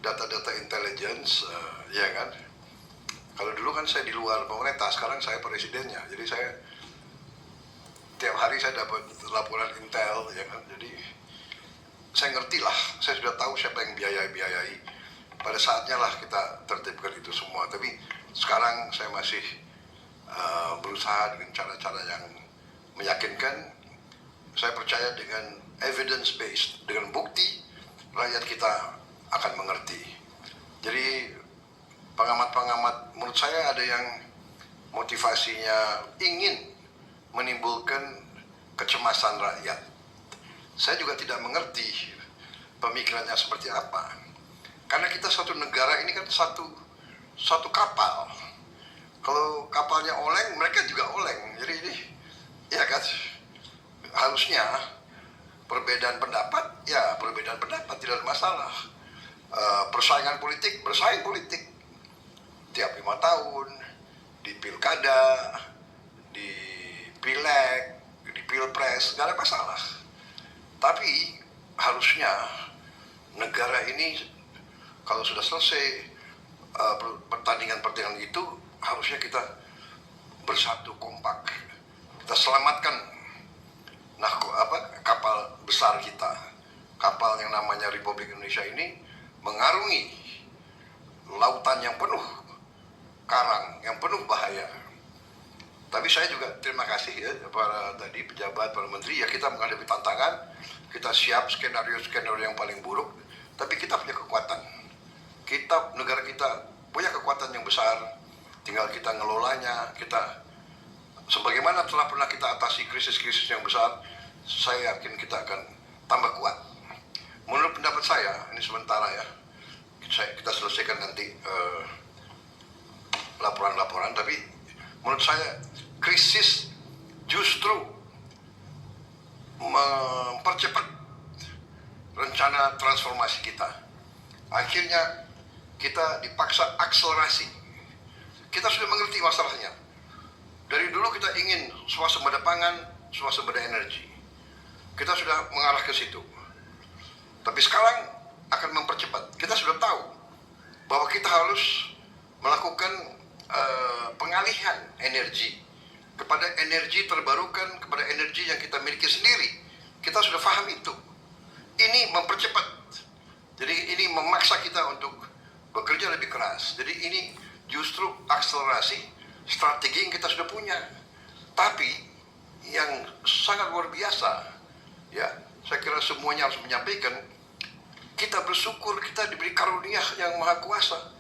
data-data intelligence, ya kan. Kalau dulu kan saya di luar pemerintah, sekarang saya presidennya, jadi saya tiap hari saya dapat laporan intel, ya kan. Jadi saya ngerti lah, saya sudah tahu siapa yang biayai. Pada saatnya lah kita tertibkan itu semua. Tapi sekarang saya masih berusaha dengan cara-cara yang meyakinkan. Saya percaya dengan evidence based, dengan bukti rakyat kita akan mengerti. Jadi pengamat-pengamat menurut saya ada yang motivasinya ingin menimbulkan kecemasan rakyat. Saya juga tidak mengerti pemikirannya seperti apa. Karena kita satu negara ini kan satu kapal. Kalau kapalnya oleng, mereka juga oleng. Jadi ini, ya kan, harusnya perbedaan pendapat, ya perbedaan pendapat tidak ada masalah. Persaingan politik, bersaing politik. Tiap 5 tahun, di pilkada, di pileg, di pilpres, nggak ada masalah. Tapi harusnya negara ini kalau sudah selesai pertandingan-pertandingan itu, harusnya kita bersatu kompak. Kita selamatkan kapal besar kita. Kapal yang namanya Republik Indonesia ini mengarungi lautan yang penuh karang, yang penuh bahaya. Tapi saya juga terima kasih ya para tadi pejabat, para menteri, ya kita menghadapi tantangan, kita siap skenario-skenario yang paling buruk, tapi kita punya kekuatan. Negara kita punya kekuatan yang besar, tinggal kita ngelolanya. Kita sebagaimana telah pernah kita atasi krisis-krisis yang besar, saya yakin kita akan tambah kuat. Menurut pendapat saya, ini sementara ya, kita selesaikan nanti laporan-laporan, tapi menurut saya krisis justru mempercepat rencana transformasi kita. Akhirnya kita dipaksa akselerasi. Kita sudah mengerti masalahnya. Dari dulu kita ingin swasembada pangan, swasembada energi. Kita sudah mengarah ke situ. Tapi sekarang akan mempercepat. Kita sudah tahu bahwa kita harus melakukan pengalihan energi kepada energi terbarukan, kepada energi yang kita miliki sendiri. Kita sudah paham itu. Ini mempercepat. Jadi ini memaksa kita untuk bekerja lebih keras. Jadi ini justru akselerasi strategi yang kita sudah punya. Tapi yang sangat luar biasa, ya saya kira semuanya harus menyampaikan, kita bersyukur kita diberi karunia yang maha kuasa.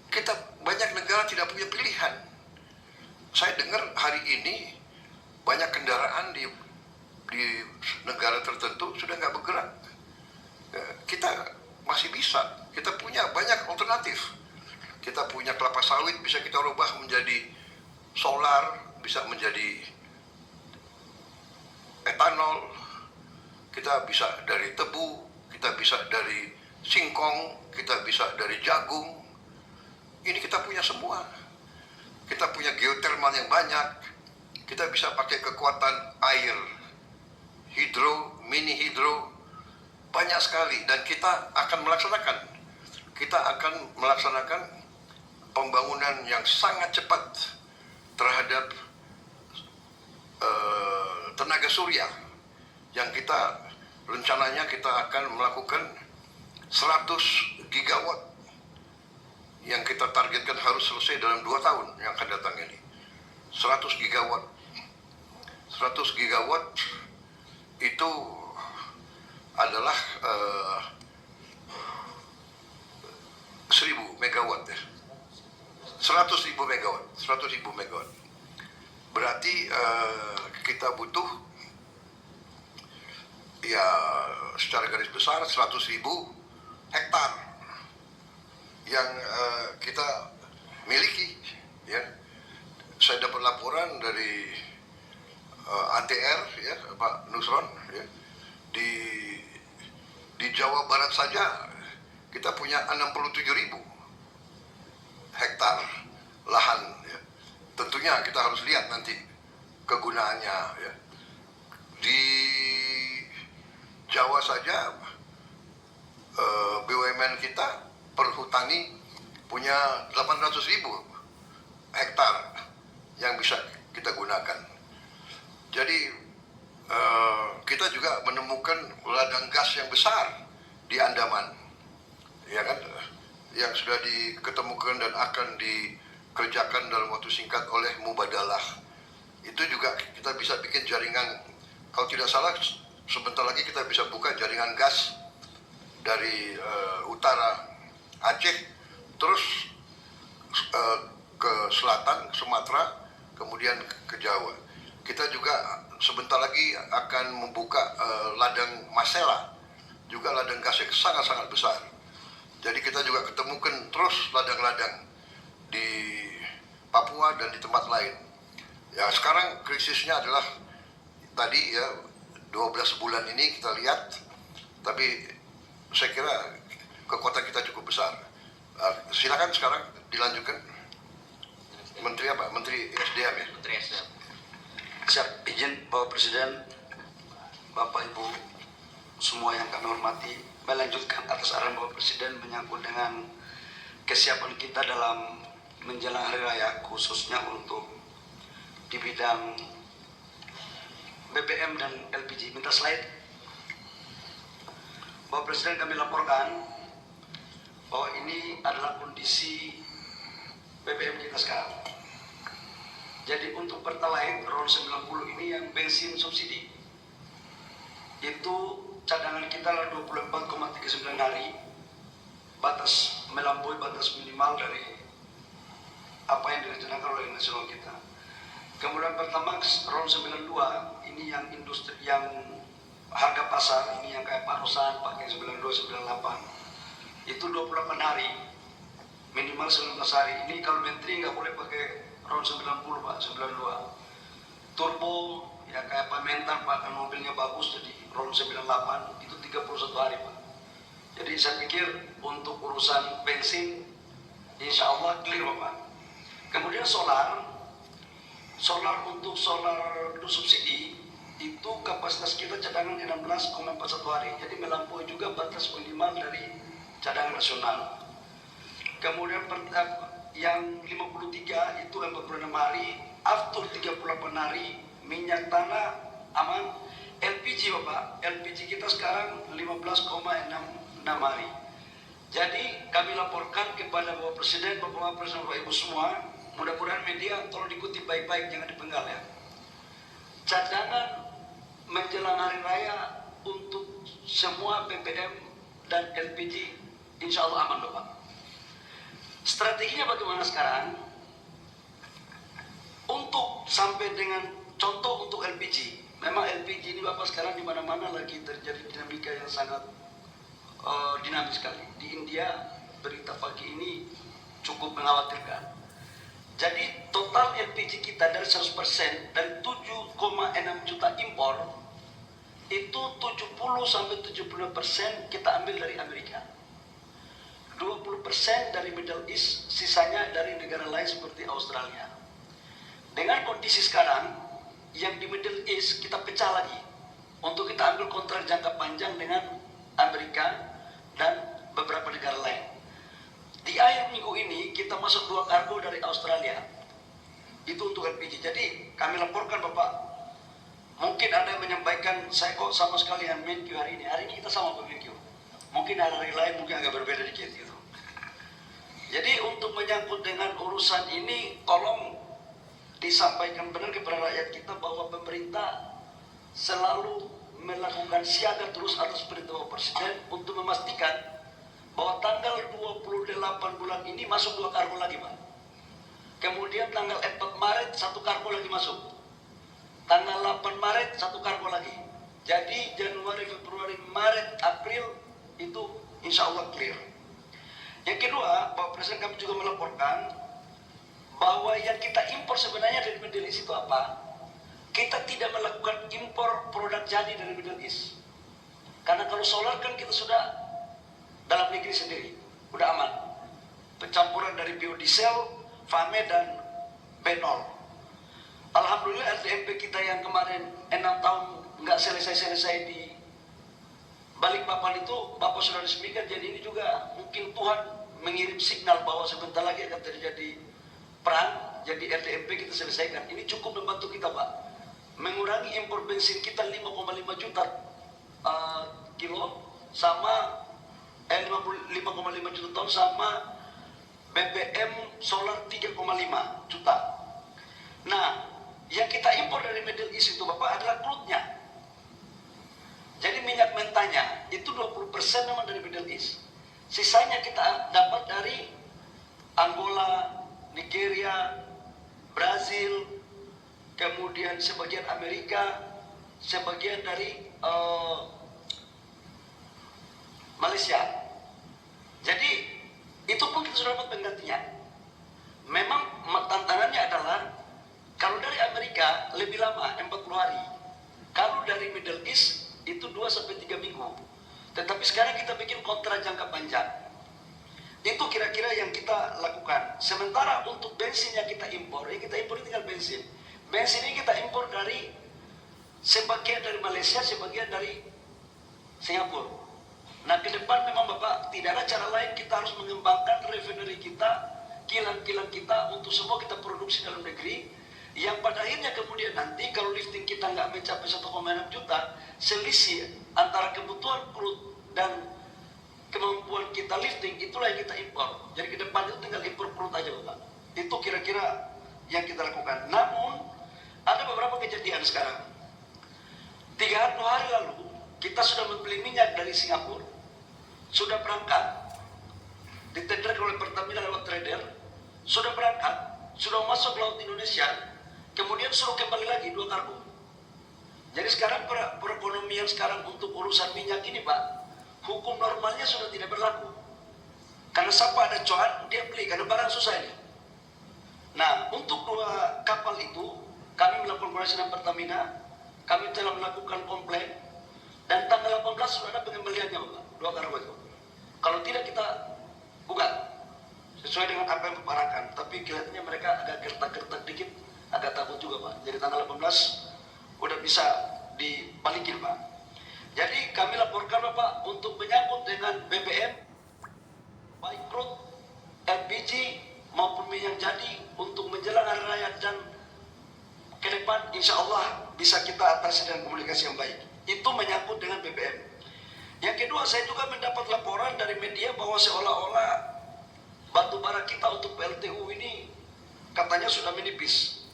Kita banyak negara tidak punya pilihan. Saya dengar hari ini banyak kendaraan di negara tertentu sudah nggak bergerak. Kita masih bisa. Kita punya banyak alternatif. Kita punya kelapa sawit, bisa kita rubah menjadi solar, bisa menjadi etanol. Kita bisa dari tebu, kita bisa dari singkong, kita bisa dari jagung. Ini kita punya semua. Kita punya geotermal yang banyak. Kita bisa pakai kekuatan air, hidro, mini hidro, banyak sekali. Dan kita akan melaksanakan pembangunan yang sangat cepat terhadap tenaga surya yang kita rencananya kita akan melakukan 100 gigawatt yang kita targetkan harus selesai dalam 2 tahun yang akan datang ini. 100 gigawatt. 100 gigawatt itu adalah 1000 megawatt ya. 100.000 megawatt. 100.000 megawatt. Berarti kita butuh ya secara garis besar 100.000 hektar yang kita miliki ya. Saya dapat laporan dari ATR ya Pak Nusron ya, di Jawa Barat saja kita punya 67.000 hektar lahan. Ya. Tentunya kita harus lihat nanti kegunaannya. Ya. Di Jawa saja BUMN kita perhutani punya 800.000 hektar yang bisa kita gunakan. Jadi kita juga menemukan ladang gas yang besar di Andaman, ya kan, yang sudah diketemukan dan akan dikerjakan dalam waktu singkat oleh Mubadalah. Itu juga kita bisa bikin jaringan. Kalau tidak salah, sebentar lagi kita bisa buka jaringan gas dari utara Aceh, terus ke selatan Sumatera, kemudian ke Jawa. Kita juga sebentar lagi akan membuka ladang Masela, juga ladang gas yang sangat-sangat besar. Jadi kita juga ketemukan terus ladang-ladang di Papua dan di tempat lain. Ya sekarang krisisnya adalah tadi ya 12 bulan ini kita lihat, tapi saya kira kekuatan kita cukup besar. Silakan sekarang dilanjutkan. Menteri apa? Menteri SDM ya? Menteri SDM. Siap, izin Bapak Presiden, Bapak Ibu semua yang kami hormati, melanjutkan atas arahan Bapak Presiden menyangkut dengan kesiapan kita dalam menjelang hari raya, khususnya untuk di bidang BBM dan LPG. Minta slide. Bapak Presiden, kami laporkan bahwa ini adalah kondisi BBM kita sekarang. Jadi untuk Pertalite RON 90 ini yang bensin subsidi, itu cadangan kita adalah 24,39 hari, batas melampaui batas minimal dari apa yang direncanakan oleh nasional kita. Kemudian Pertamax RON 92 ini yang industri yang harga pasar ini yang kayak Parosan pakai 92, 98 itu 28 hari minimal 19 hari. Ini kalau menteri nggak boleh pakai RON 90 Pak, 92 turbo ya kayak Pak Mentan Pak, kan mobilnya bagus, jadi RON 98 itu 31 hari Pak. Jadi saya pikir untuk urusan bensin insya Allah clear Pak. Kemudian solar untuk solar subsidi itu kapasitas kita cadangan 16,41 hari, jadi melampaui juga batas minimal dari cadangan nasional. Kemudian yang 53 itu 46 hari, after 38 hari minyak tanah aman. LPG Bapak, LPG kita sekarang 15,66 hari. Jadi kami laporkan kepada Bapak Presiden, Bapak Presiden, Bapak Ibu semua, mudah-mudahan media tolong dikutip baik-baik, jangan dipenggal ya. Cadangan menjelang hari raya untuk semua BBM dan LPG insya Allah aman Bapak. Strateginya bagaimana sekarang? Untuk sampai dengan contoh untuk LPG, memang LPG ini Bapak sekarang di mana-mana lagi terjadi dinamika yang sangat dinamis sekali. Di India berita pagi ini cukup mengkhawatirkan. Jadi total LPG kita dari 100% dari 7,6 juta impor itu 70-70% kita ambil dari Amerika, 20% dari Middle East, sisanya dari negara lain seperti Australia. Dengan kondisi sekarang yang di Middle East kita pecah lagi untuk kita ambil kontrak jangka panjang dengan Amerika dan beberapa negara lain. Di akhir minggu ini kita masuk 2 kargo dari Australia, itu untuk LPG. Jadi kami laporkan Bapak, mungkin ada yang menyampaikan saya kok sama sekali dengan Menkyu hari ini kita sama Pak Menkyu, mungkin hari lain mungkin agak berbeda dikit gitu. Jadi untuk menyangkut dengan urusan ini tolong disampaikan benar kepada rakyat kita bahwa pemerintah selalu melakukan siaga terus atas perintah Bapak Presiden untuk memastikan bahwa tanggal 28 bulan ini masuk 2 kargo lagi Pak. Kemudian tanggal 4 Maret 1 kargo lagi masuk. Tanggal 8 Maret 1 kargo lagi. Jadi Januari, Februari, Maret, April itu insya Allah clear. Yang kedua, Bapak Presiden kami juga melaporkan bahwa yang kita impor sebenarnya dari Middle East itu apa? Kita tidak melakukan impor produk jadi dari Middle East. Karena kalau solar kan kita sudah dalam negeri sendiri, udah aman. Pencampuran dari biodiesel, FAME dan benol. Alhamdulillah LTMP kita yang kemarin 6 tahun nggak selesai-selesai di Balikpapan itu Bapak sudah resmikan. Jadi ini juga mungkin Tuhan mengirim signal bahwa sebentar lagi akan terjadi perang. Jadi LTMP kita selesaikan. Ini cukup membantu kita Pak, mengurangi impor bensin kita 5,5 juta kilo sama 5,5 juta ton, sama BBM solar 3,5 juta. Nah, yang kita impor dari Middle East itu Bapak adalah crude-nya. Jadi minyak mentahnya itu 20% memang dari Middle East. Sisanya kita dapat dari Angola, Nigeria, Brazil, kemudian sebagian Amerika, sebagian dari Malaysia. Jadi itu pun kita sudah dapat penggantinya. Memang tantangannya adalah kalau dari Amerika lebih lama 40 hari. Kalau dari Middle East itu 2-3 minggu. Tetapi sekarang kita bikin kontrak jangka panjang. Itu kira-kira yang kita lakukan. Sementara untuk bensin yang kita impor, kita impor tinggal bensin. Bensin ini kita impor dari sebagian dari Malaysia, sebagian dari Singapura. Nah, ke depan memang Bapak tidak ada cara lain, kita harus mengembangkan refinery kita, kilang-kilang kita untuk semua kita produksi dalam negeri. Yang pada akhirnya kemudian nanti kalau lifting kita nggak mencapai 1,6 juta, selisih antara kebutuhan crude dan kemampuan kita lifting itulah yang kita impor. Jadi ke depan itu tinggal impor crude aja Bapak. Itu kira-kira yang kita lakukan. Namun ada beberapa kejadian sekarang. 3 hari lalu kita sudah membeli minyak dari Singapura, sudah berangkat, ditender oleh Pertamina lewat trader, sudah berangkat, sudah masuk laut Indonesia, kemudian suruh kembali lagi 2 kargo. Jadi sekarang perekonomian sekarang untuk urusan minyak ini Pak, hukum normalnya sudah tidak berlaku. Karena siapa ada cuan, dia beli, karena barang susah ini. Nah, untuk 2 kapal itu, kami melakukan koordinasi dengan Pertamina, kami telah melakukan komplain, dan tanggal 18 sudah ada pengembaliannya Bapak, 2 kargo itu. Kalau tidak kita gugat, sesuai dengan apa yang Bapak arahkan. Tapi kelihatannya mereka agak gertak-gertak dikit, agak takut juga Pak. Jadi tanggal 18 udah bisa dibalikin Pak. Jadi kami laporkan Bapak untuk menyangkut dengan BBM, baik crude, LPG maupun minyak jadi untuk menjelang hari raya dan ke depan insya Allah bisa kita atasi dengan komunikasi yang baik. Itu menyangkut dengan BBM. Yang kedua, saya juga mendapat laporan dari media bahwa seolah-olah batu bara kita untuk PLTU ini katanya sudah menipis.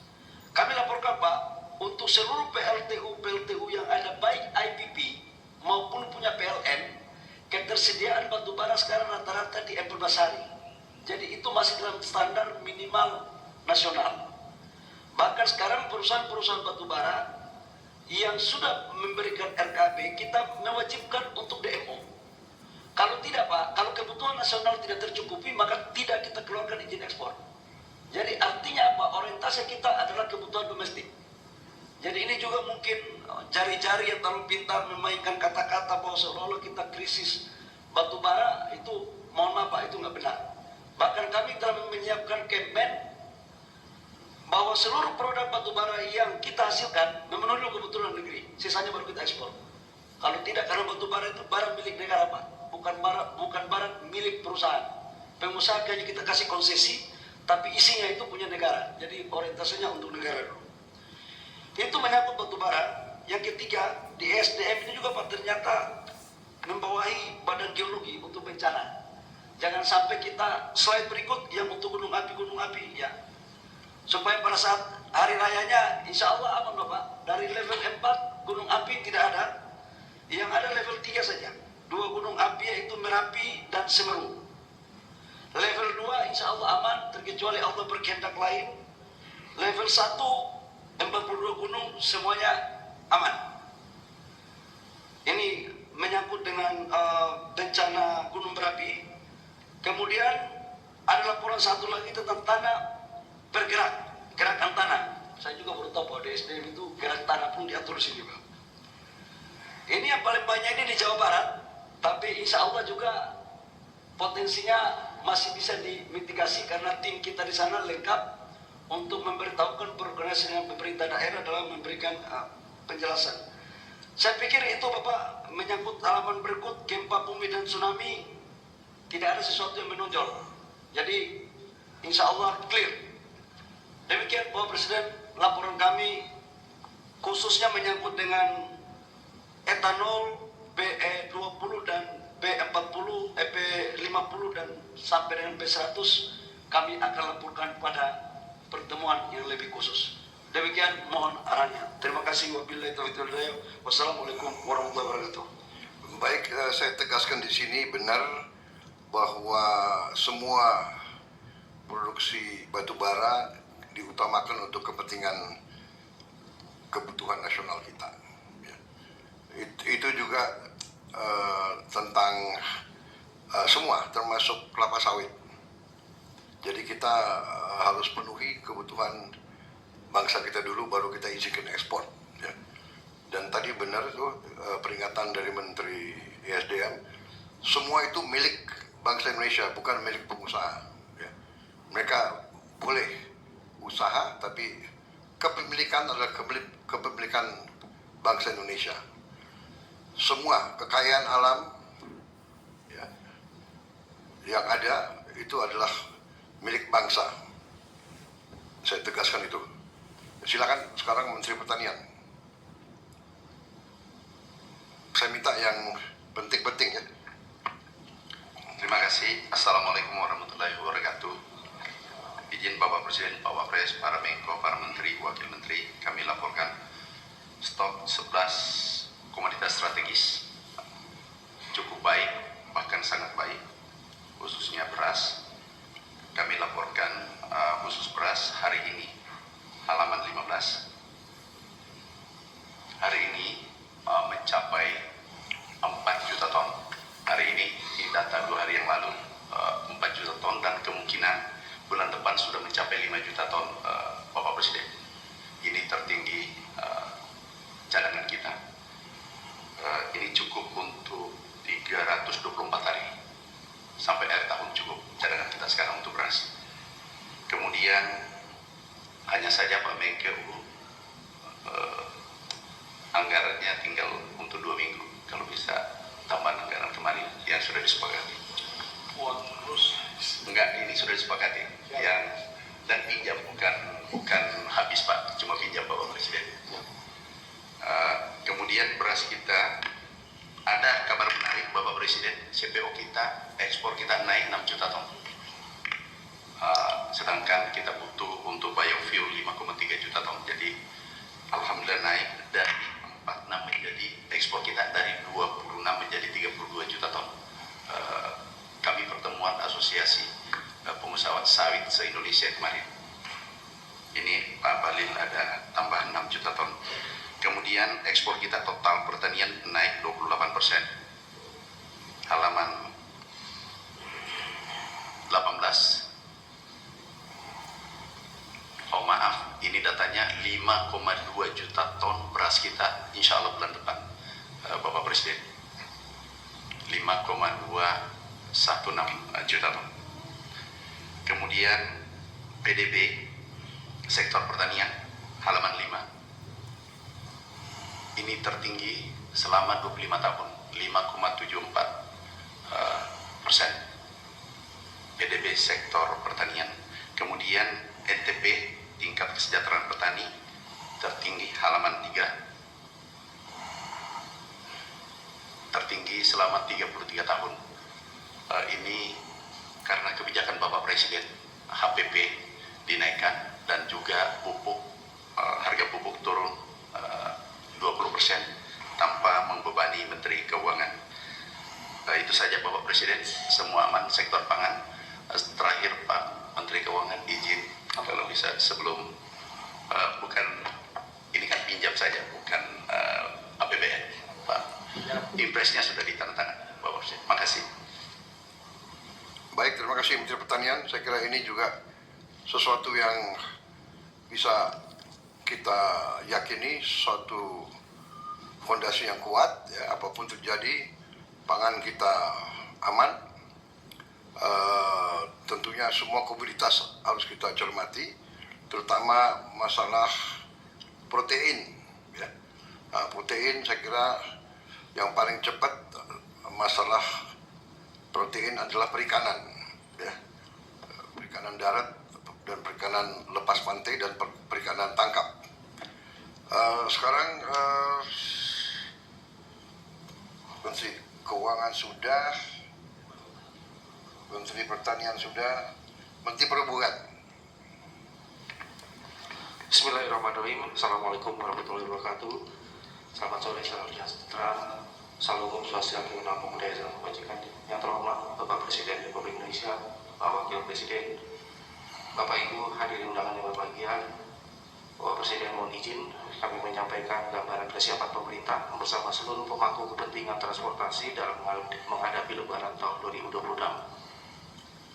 Kami laporkan Pak, untuk seluruh PLTU yang ada baik IPP maupun punya PLN, ketersediaan batu bara sekarang rata-rata di 14 hari. Jadi itu masih dalam standar minimal nasional. Bahkan sekarang perusahaan-perusahaan batu bara yang sudah memberikan RKB, kita mewajibkan untuk DMO. Kalau tidak Pak, kalau kebutuhan nasional tidak tercukupi, maka tidak kita keluarkan izin ekspor. Jadi artinya apa? Orientasi kita adalah kebutuhan domestik. Jadi ini juga mungkin jari-jari yang terlalu pintar memainkan kata-kata bahwa seolah-olah kita krisis batu bara, itu mohon maaf Pak, itu nggak benar. Bahkan kami telah menyiapkan campaign bahwa seluruh produk batu bara yang kita hasilkan memenuhi kebutuhan negeri, sisanya baru kita ekspor. Kalau tidak, karena batu bara itu barang milik negara Pak, bukan barang milik perusahaan. Pengusaha hanya kita kasih konsesi, tapi isinya itu punya negara. Jadi orientasinya untuk negara dulu. Itu menyangkut batu bara. Yang ketiga, di SDM ini juga Pak ternyata membawahi badan geologi untuk bencana. Jangan sampai kita slide berikut yang untuk gunung api ya. Supaya pada saat hari rayanya insya Allah aman Bapak. Dari level 4 gunung api tidak ada, yang ada level 3 saja. 2 gunung api yaitu Merapi dan Semeru. Level 2 insya Allah aman, terkecuali Allah berkehendak lain. Level 1 42 gunung semuanya aman. Ini menyangkut dengan bencana gunung berapi. Kemudian ada laporan satu lagi tentang tanah gerakan tanah. Saya juga baru tahu bahwa di SDM itu gerak tanah pun diatur di sini Pak. Ini yang paling banyak ini di Jawa Barat, tapi insya Allah juga potensinya masih bisa dimitigasi karena tim kita di sana lengkap untuk memberitahukan berkoordinasi dengan pemerintah daerah dalam memberikan penjelasan. Saya pikir itu Bapak menyangkut halaman berikut gempa bumi dan tsunami tidak ada sesuatu yang menonjol. Jadi insya Allah clear. Demikian Bapak Presiden laporan kami khususnya menyangkut dengan etanol BE20 dan B40, EP50 dan sampai dengan B100 kami akan laporkan pada pertemuan yang lebih khusus. Demikian mohon arahannya. Terima kasih. Wabillahi taufiq wal hidayah. Wassalamualaikum warahmatullahi wabarakatuh. Baik, saya tegaskan di sini benar bahwa semua produksi batu bara diutamakan untuk kepentingan kebutuhan nasional kita. Ya. Itu juga tentang semua, termasuk kelapa sawit. Jadi kita harus penuhi kebutuhan bangsa kita dulu, baru kita izinkan ekspor. Ya. Dan tadi benar itu peringatan dari Menteri ESDM, semua itu milik bangsa Indonesia, bukan milik pengusaha. Ya. Mereka boleh usaha, tapi kepemilikan adalah kepemilikan bangsa Indonesia. Semua kekayaan alam ya, yang ada itu adalah milik bangsa. Saya tegaskan itu. Silakan sekarang Menteri Pertanian. Saya minta yang penting-penting ya. Terima kasih. Assalamualaikum warahmatullahi wabarakatuh. Izin Bapak Presiden, Pak Wapres, para Menko, para Menteri, Wakil Menteri, kami laporkan stok 11 komoditas strategis cukup baik, bahkan sangat baik, khususnya beras. Kami laporkan khusus beras hari ini halaman 15. Hari ini mencapai 4 juta ton. Hari ini di data 2 hari yang lalu 4 juta ton dan kemungkinan bulan depan sudah mencapai 5 juta ton, Bapak Presiden. Ini tertinggi cadangan kita. Ini cukup untuk 324 hari. Sampai akhir tahun cukup cadangan kita sekarang untuk beras. Kemudian hanya saja Pak Menkeu anggarannya tinggal untuk 2 minggu. Kalau bisa tambahan anggaran kemarin yang sudah disepakati. Enggak, ini sudah disepakati. Yang dan pinjam bukan habis Pak, cuma pinjam Bapak Presiden. Kemudian beras kita ada kabar menarik Bapak Presiden, CPO kita, ekspor kita naik 6 juta ton. Sedangkan kita butuh untuk biofuel 5,3 juta ton. Jadi alhamdulillah naik dari 46 menjadi ekspor kita dari 26 menjadi 32 juta ton. Kami pertemuan asosiasi pengusaha sawit se-Indonesia kemarin. Ini Pak Balil ada tambahan 6 juta ton. Kemudian ekspor kita total pertanian naik 28%. Halaman 18. Oh maaf, ini datanya 5,2 juta ton beras kita insya Allah bulan depan, Bapak Presiden. 5,216 juta ton. Kemudian PDB sektor pertanian halaman 5. Ini tertinggi selama 25 tahun, 5,74%. PDB sektor pertanian. Kemudian NTP tingkat kesejahteraan petani tertinggi halaman 3. Tertinggi selama 33 tahun. Ini karena kebijakan Bapak Presiden, HPP dinaikkan dan juga pupuk, harga pupuk turun 20% tanpa membebani Menteri Keuangan. Itu saja Bapak Presiden, semua aman sektor pangan. Terakhir Pak Menteri Keuangan izin kalau bisa sebelum bukan ini kan pinjam saja, bukan APBN Pak. Impresnya sudah ditandatangan Bapak Presiden. Makasih. Baik, terima kasih Menteri Pertanian. Saya kira ini juga sesuatu yang bisa kita yakini, suatu fondasi yang kuat, ya, apapun terjadi, pangan kita aman. Tentunya semua komoditas harus kita cermati, terutama masalah protein. Ya. Protein saya kira yang paling cepat masalah protein adalah perikanan, ya. Perikanan darat dan perikanan lepas pantai dan perikanan tangkap. Sekarang Menteri Keuangan sudah, Menteri Pertanian sudah, Menteri Perhubungan. Bismillahirrahmanirrahim. Assalamualaikum warahmatullahi wabarakatuh. Selamat sore, salam sejahtera, salam Om Swastiastu, Namo Buddhaya, salam kebajikan. Yang terhormat Bapak Presiden Republik Indonesia, Pak Wakil Presiden, Bapak Ibu hadirin undangan yang berbahagia. Bapak Presiden mohon izin kami menyampaikan gambaran kesiapan pemerintah bersama seluruh pemangku kepentingan transportasi dalam menghadapi Lebaran tahun 2026.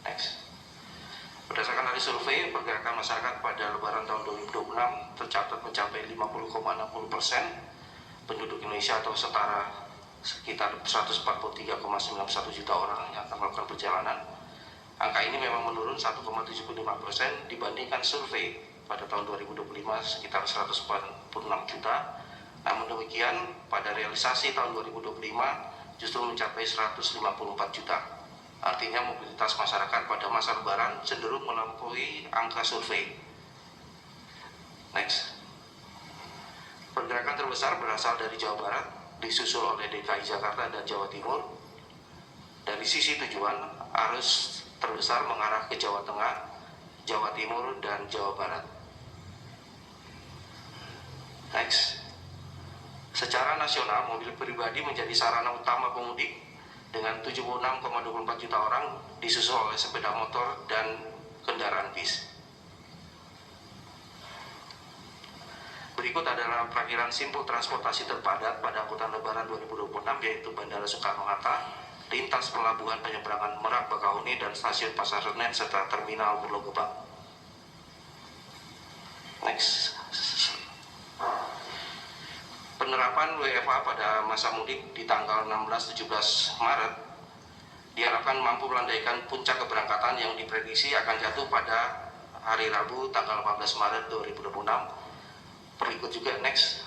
Next. Berdasarkan hasil survei, pergerakan masyarakat pada Lebaran tahun 2026 tercatat mencapai 50,60% penduduk Indonesia atau setara sekitar 143,91 juta orang yang akan melakukan perjalanan. Angka ini memang menurun 1,75% dibandingkan survei pada tahun 2025 sekitar 146 juta. Namun demikian, pada realisasi tahun 2025 justru mencapai 154 juta. Artinya mobilitas masyarakat pada masa Lebaran cenderung melampaui angka survei. Next. Pergerakan terbesar berasal dari Jawa Barat, disusul oleh DKI Jakarta dan Jawa Timur. Dari sisi tujuan, arus terbesar mengarah ke Jawa Tengah, Jawa Timur, dan Jawa Barat. Next. Secara nasional, mobil pribadi menjadi sarana utama pemudik dengan 76,24 juta orang, disusul oleh sepeda motor dan kendaraan bis. Berikut adalah perakhiran simpul transportasi terpadat pada angkutan Lebaran 2026, yaitu Bandara Soekarno-Hatta, lintas pelabuhan penyeberangan Merak Bakahuni, dan stasiun Pasar Senen serta terminal Pulau Gebang. Next. Penerapan WFH pada masa mudik di tanggal 16-17 Maret diharapkan mampu melandaikan puncak keberangkatan yang diprediksi akan jatuh pada hari Rabu tanggal 14 Maret 2026. Berikut juga next.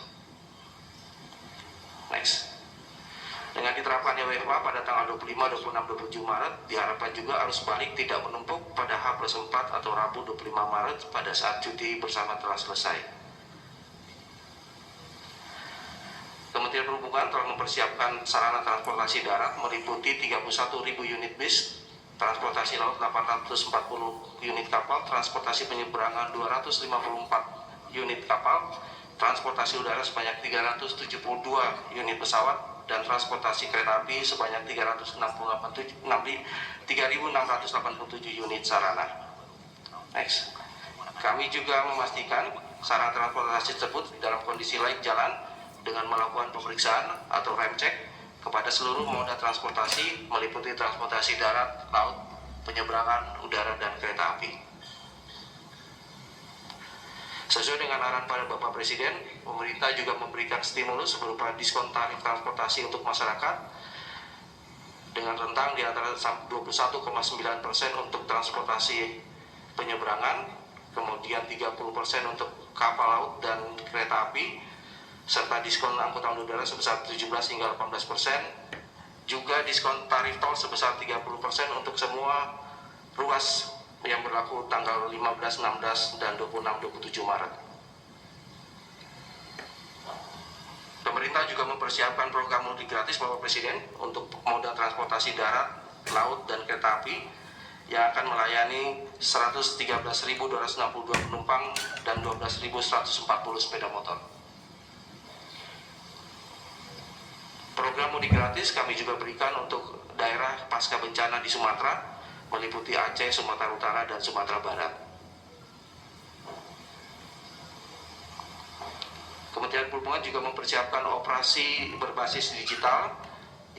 Dengan diterapkannya WFH pada tanggal 25, 26, 27 Maret diharapkan juga arus balik tidak menumpuk pada H+4 atau Rabu 25 Maret pada saat cuti bersama telah selesai. Kementerian Perhubungan telah mempersiapkan sarana transportasi darat meliputi 31.000 unit bis, transportasi laut 840 unit kapal, transportasi penyeberangan 254 unit kapal, transportasi udara sebanyak 372 unit pesawat, dan transportasi kereta api sebanyak 3.687 unit sarana. Next. Kami juga memastikan sarana transportasi tersebut dalam kondisi layak jalan dengan melakukan pemeriksaan atau rem check kepada seluruh moda transportasi meliputi transportasi darat, laut, penyeberangan udara, dan kereta api. Sesuai dengan arahan pada Bapak Presiden, pemerintah juga memberikan stimulus berupa diskon tarif transportasi untuk masyarakat dengan rentang di antara 21,9% untuk transportasi penyeberangan, kemudian 30% untuk kapal laut dan kereta api, serta diskon angkutan udara sebesar 17 hingga 18%, juga diskon tarif tol sebesar 30% untuk semua ruas yang berlaku tanggal 15, 16, dan 26, 27 Maret. Pemerintah juga mempersiapkan program mudik gratis Bapak Presiden untuk moda transportasi darat, laut, dan kereta api yang akan melayani 113.262 penumpang dan 12.140 sepeda motor. Program mudik gratis kami juga berikan untuk daerah pasca bencana di Sumatera, meliputi Aceh, Sumatera Utara, dan Sumatera Barat. Kementerian Perhubungan juga mempersiapkan operasi berbasis digital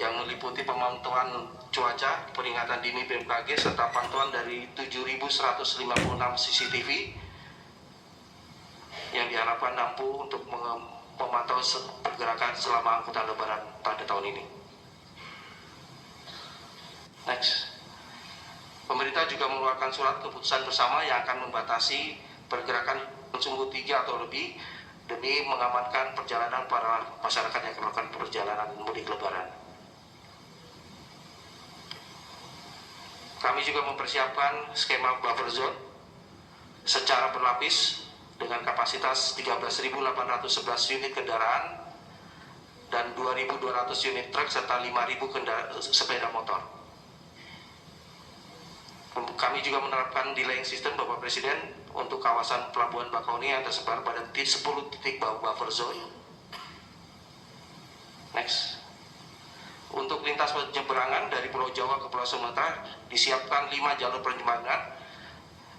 yang meliputi pemantauan cuaca, peringatan dini BMKG, serta pantauan dari 7.156 CCTV yang diharapkan mampu untuk memantau pergerakan selama angkutan Lebaran pada tahun ini. Next. juga mengeluarkan surat keputusan bersama yang akan membatasi pergerakan sumbu 3 atau lebih demi mengamankan perjalanan para masyarakat yang akan melakukan perjalanan mudik lebaran. Kami juga mempersiapkan skema buffer zone secara berlapis dengan kapasitas 13.811 unit kendaraan dan 2.200 unit truk serta 5.000 sepeda motor. Kami juga menerapkan delaying system Bapak Presiden untuk kawasan Pelabuhan Bakauheni yang tersebar pada 10 titik buffer zone. Next. Untuk lintas penyeberangan dari Pulau Jawa ke Pulau Sumatera disiapkan 5 jalur penyeberangan.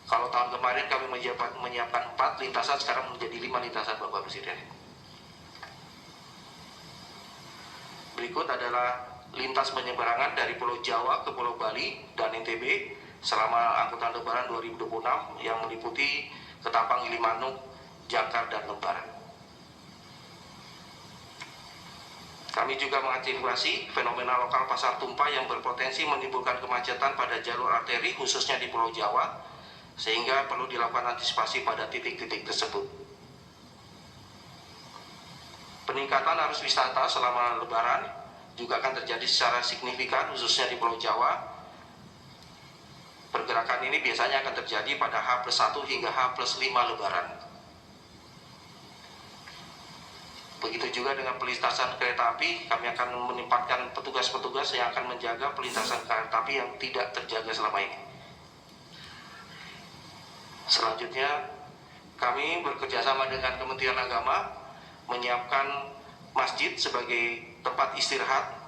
Kalau tahun kemarin kami menyiapkan 4 lintasan, sekarang menjadi 5 lintasan Bapak Presiden. Berikut adalah lintas penyeberangan dari Pulau Jawa ke Pulau Bali dan NTB selama angkutan lebaran 2026 yang meliputi Ketapang, Gilimanuk, Jangkar, dan Lembar. Kami juga mengantisipasi fenomena lokal pasar tumpah yang berpotensi menimbulkan kemacetan pada jalur arteri khususnya di Pulau Jawa, sehingga perlu dilakukan antisipasi pada titik-titik tersebut. Peningkatan arus wisata selama lebaran juga akan terjadi secara signifikan khususnya di Pulau Jawa. Pergerakan ini biasanya akan terjadi pada H+1 hingga H+5 lebaran. Begitu juga dengan pelintasan kereta api, kami akan menempatkan petugas-petugas yang akan menjaga pelintasan kereta api yang tidak terjaga selama ini. Selanjutnya, kami bekerjasama dengan Kementerian Agama menyiapkan masjid sebagai tempat istirahat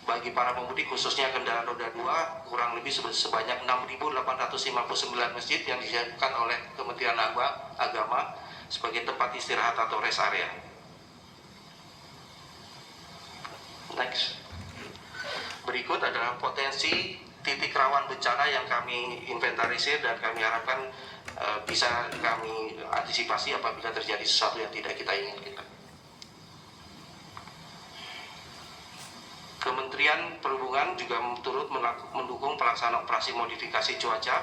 bagi para pemudik khususnya kendaraan roda 2 kurang lebih sebanyak 6.859 masjid yang disiapkan oleh Kementerian Agama sebagai tempat istirahat atau rest area. Next. Berikut adalah potensi titik rawan bencana yang kami inventarisir dan kami harapkan bisa kami antisipasi apabila terjadi sesuatu yang tidak kita inginkan. Kementerian Perhubungan juga turut mendukung pelaksanaan operasi modifikasi cuaca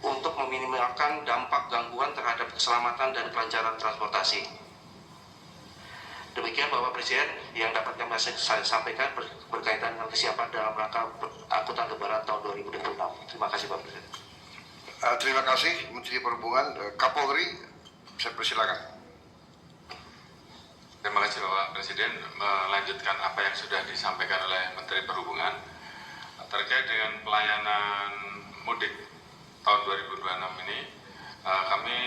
untuk meminimalkan dampak gangguan terhadap keselamatan dan kelancaran transportasi. Demikian Bapak Presiden yang dapat kami sampaikan berkaitan dengan kesiapan dalam rangka angkutan lebaran tahun 2026. Terima kasih Bapak Presiden. Terima kasih Menteri Perhubungan. Kapolri, saya persilakan. Terima kasih Bapak Presiden. Melanjutkan apa yang sudah disampaikan oleh Menteri Perhubungan terkait dengan pelayanan mudik tahun 2026 ini, kami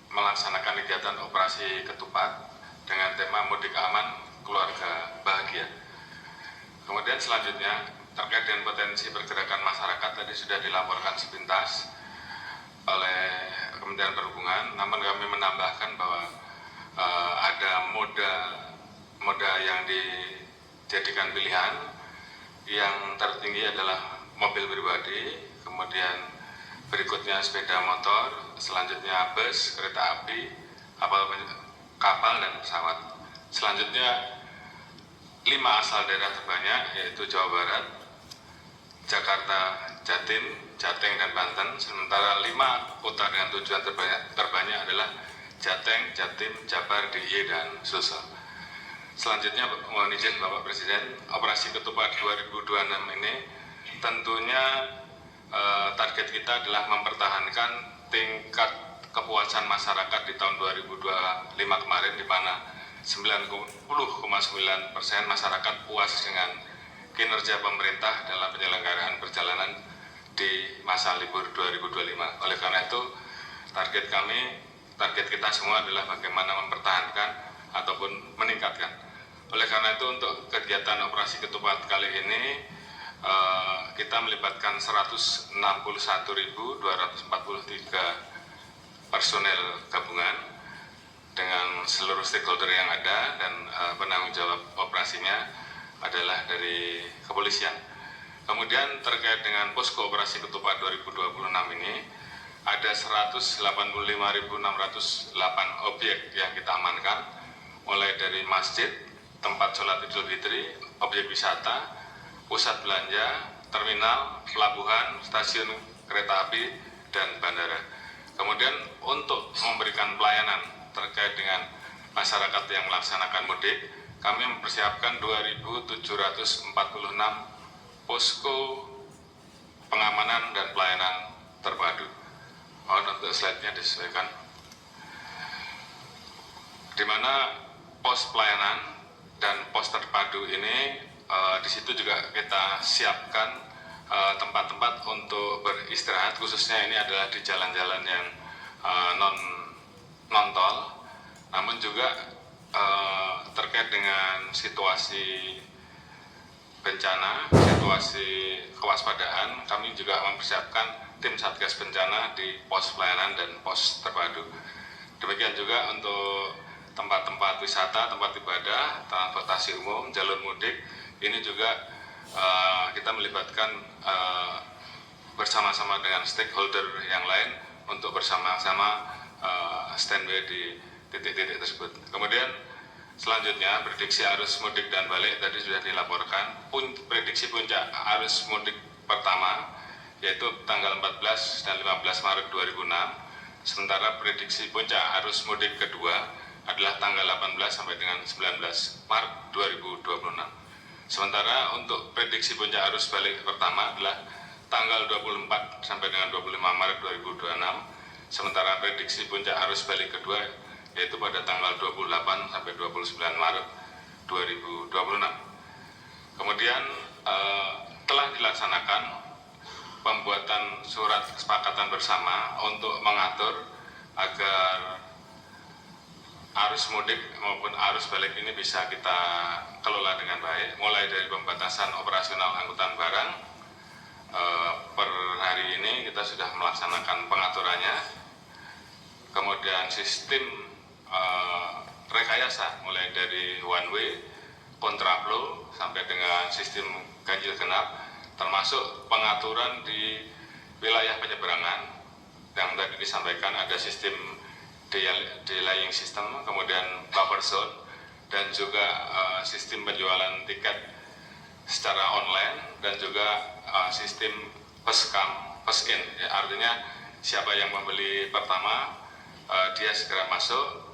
melaksanakan kegiatan operasi ketupat dengan tema mudik aman, keluarga bahagia. Kemudian selanjutnya terkait dengan potensi pergerakan masyarakat tadi sudah dilaporkan sepintas oleh Kementerian Perhubungan, namun kami menambahkan bahwa ada moda yang dijadikan pilihan. Yang tertinggi adalah mobil pribadi, kemudian berikutnya sepeda motor, selanjutnya bus, kereta api, kapal dan pesawat. Selanjutnya 5 asal daerah terbanyak yaitu Jawa Barat, Jakarta, Jatim, Jateng, dan Banten. Sementara 5 kota dengan tujuan terbanyak adalah Jateng, Jatim, Jabar, DIY, dan Sulsel. Selanjutnya mohon izin Bapak Presiden, operasi ketupat 2026 ini tentunya target kita adalah mempertahankan tingkat kepuasan masyarakat di tahun 2025 kemarin, di mana 90,9% masyarakat puas dengan kinerja pemerintah dalam penyelenggaraan perjalanan di masa libur 2025. Oleh karena itu target kita semua adalah bagaimana mempertahankan ataupun meningkatkan. Oleh karena itu untuk kegiatan operasi ketupat kali ini kita melibatkan 161.243 personel gabungan dengan seluruh stakeholder yang ada, dan penanggung jawab operasinya adalah dari kepolisian. Kemudian terkait dengan posko operasi ketupat 2026 ini ada 185.608 objek yang kita amankan, mulai dari masjid, tempat sholat Idul Fitri, objek wisata, pusat belanja, terminal, pelabuhan, stasiun kereta api dan bandara. Kemudian untuk memberikan pelayanan terkait dengan masyarakat yang melaksanakan mudik, kami mempersiapkan 2.746 posko pengamanan dan pelayanan terpadu. Mohon untuk slide-nya disesuaikan. Di mana pos pelayanan dan pos terpadu ini di situ juga kita siapkan tempat-tempat untuk beristirahat, khususnya ini adalah di jalan-jalan yang non tol. Namun juga terkait dengan situasi bencana, situasi kewaspadaan, kami juga mempersiapkan tim Satgas Bencana di pos pelayanan dan pos terpadu. Demikian juga untuk tempat-tempat wisata, tempat ibadah, transportasi umum, jalur mudik, ini juga kita melibatkan bersama-sama dengan stakeholder yang lain untuk bersama-sama standby di titik-titik tersebut. Kemudian selanjutnya prediksi arus mudik dan balik tadi sudah dilaporkan. Prediksi puncak arus mudik pertama yaitu tanggal 14 dan 15 Maret 2006. Sementara prediksi puncak arus mudik kedua adalah tanggal 18 sampai dengan 19 Maret 2026. Sementara untuk prediksi puncak arus balik pertama adalah tanggal 24 sampai dengan 25 Maret 2026. Sementara prediksi puncak arus balik kedua yaitu pada tanggal 28 sampai 29 Maret 2026. Kemudian telah dilaksanakan pembuatan surat kesepakatan bersama untuk mengatur agar arus mudik maupun arus balik ini bisa kita kelola dengan baik, mulai dari pembatasan operasional angkutan barang. Per hari ini kita sudah melaksanakan pengaturannya, kemudian sistem rekayasa mulai dari one way, kontraflow sampai dengan sistem ganjil genap, termasuk pengaturan di wilayah penyeberangan yang tadi disampaikan ada sistem delaying system, kemudian buffer zone, dan juga sistem penjualan tiket secara online, dan juga sistem first come first in, ya, artinya siapa yang membeli pertama dia segera masuk,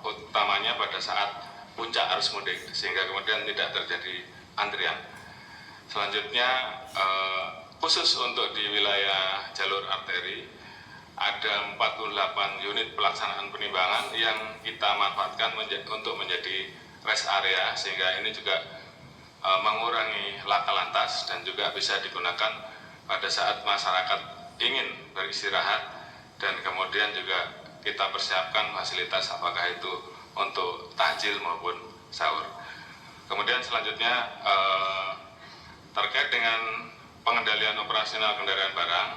utamanya pada saat puncak arus mudik, sehingga kemudian tidak terjadi antrian. Selanjutnya khusus untuk di wilayah jalur arteri ada 48 unit pelaksanaan penimbangan yang kita manfaatkan untuk menjadi rest area, sehingga ini juga mengurangi laka lantas dan juga bisa digunakan pada saat masyarakat ingin beristirahat, dan kemudian juga kita persiapkan fasilitas apakah itu untuk takjil maupun sahur. Kemudian selanjutnya terkait dengan pengendalian operasional kendaraan barang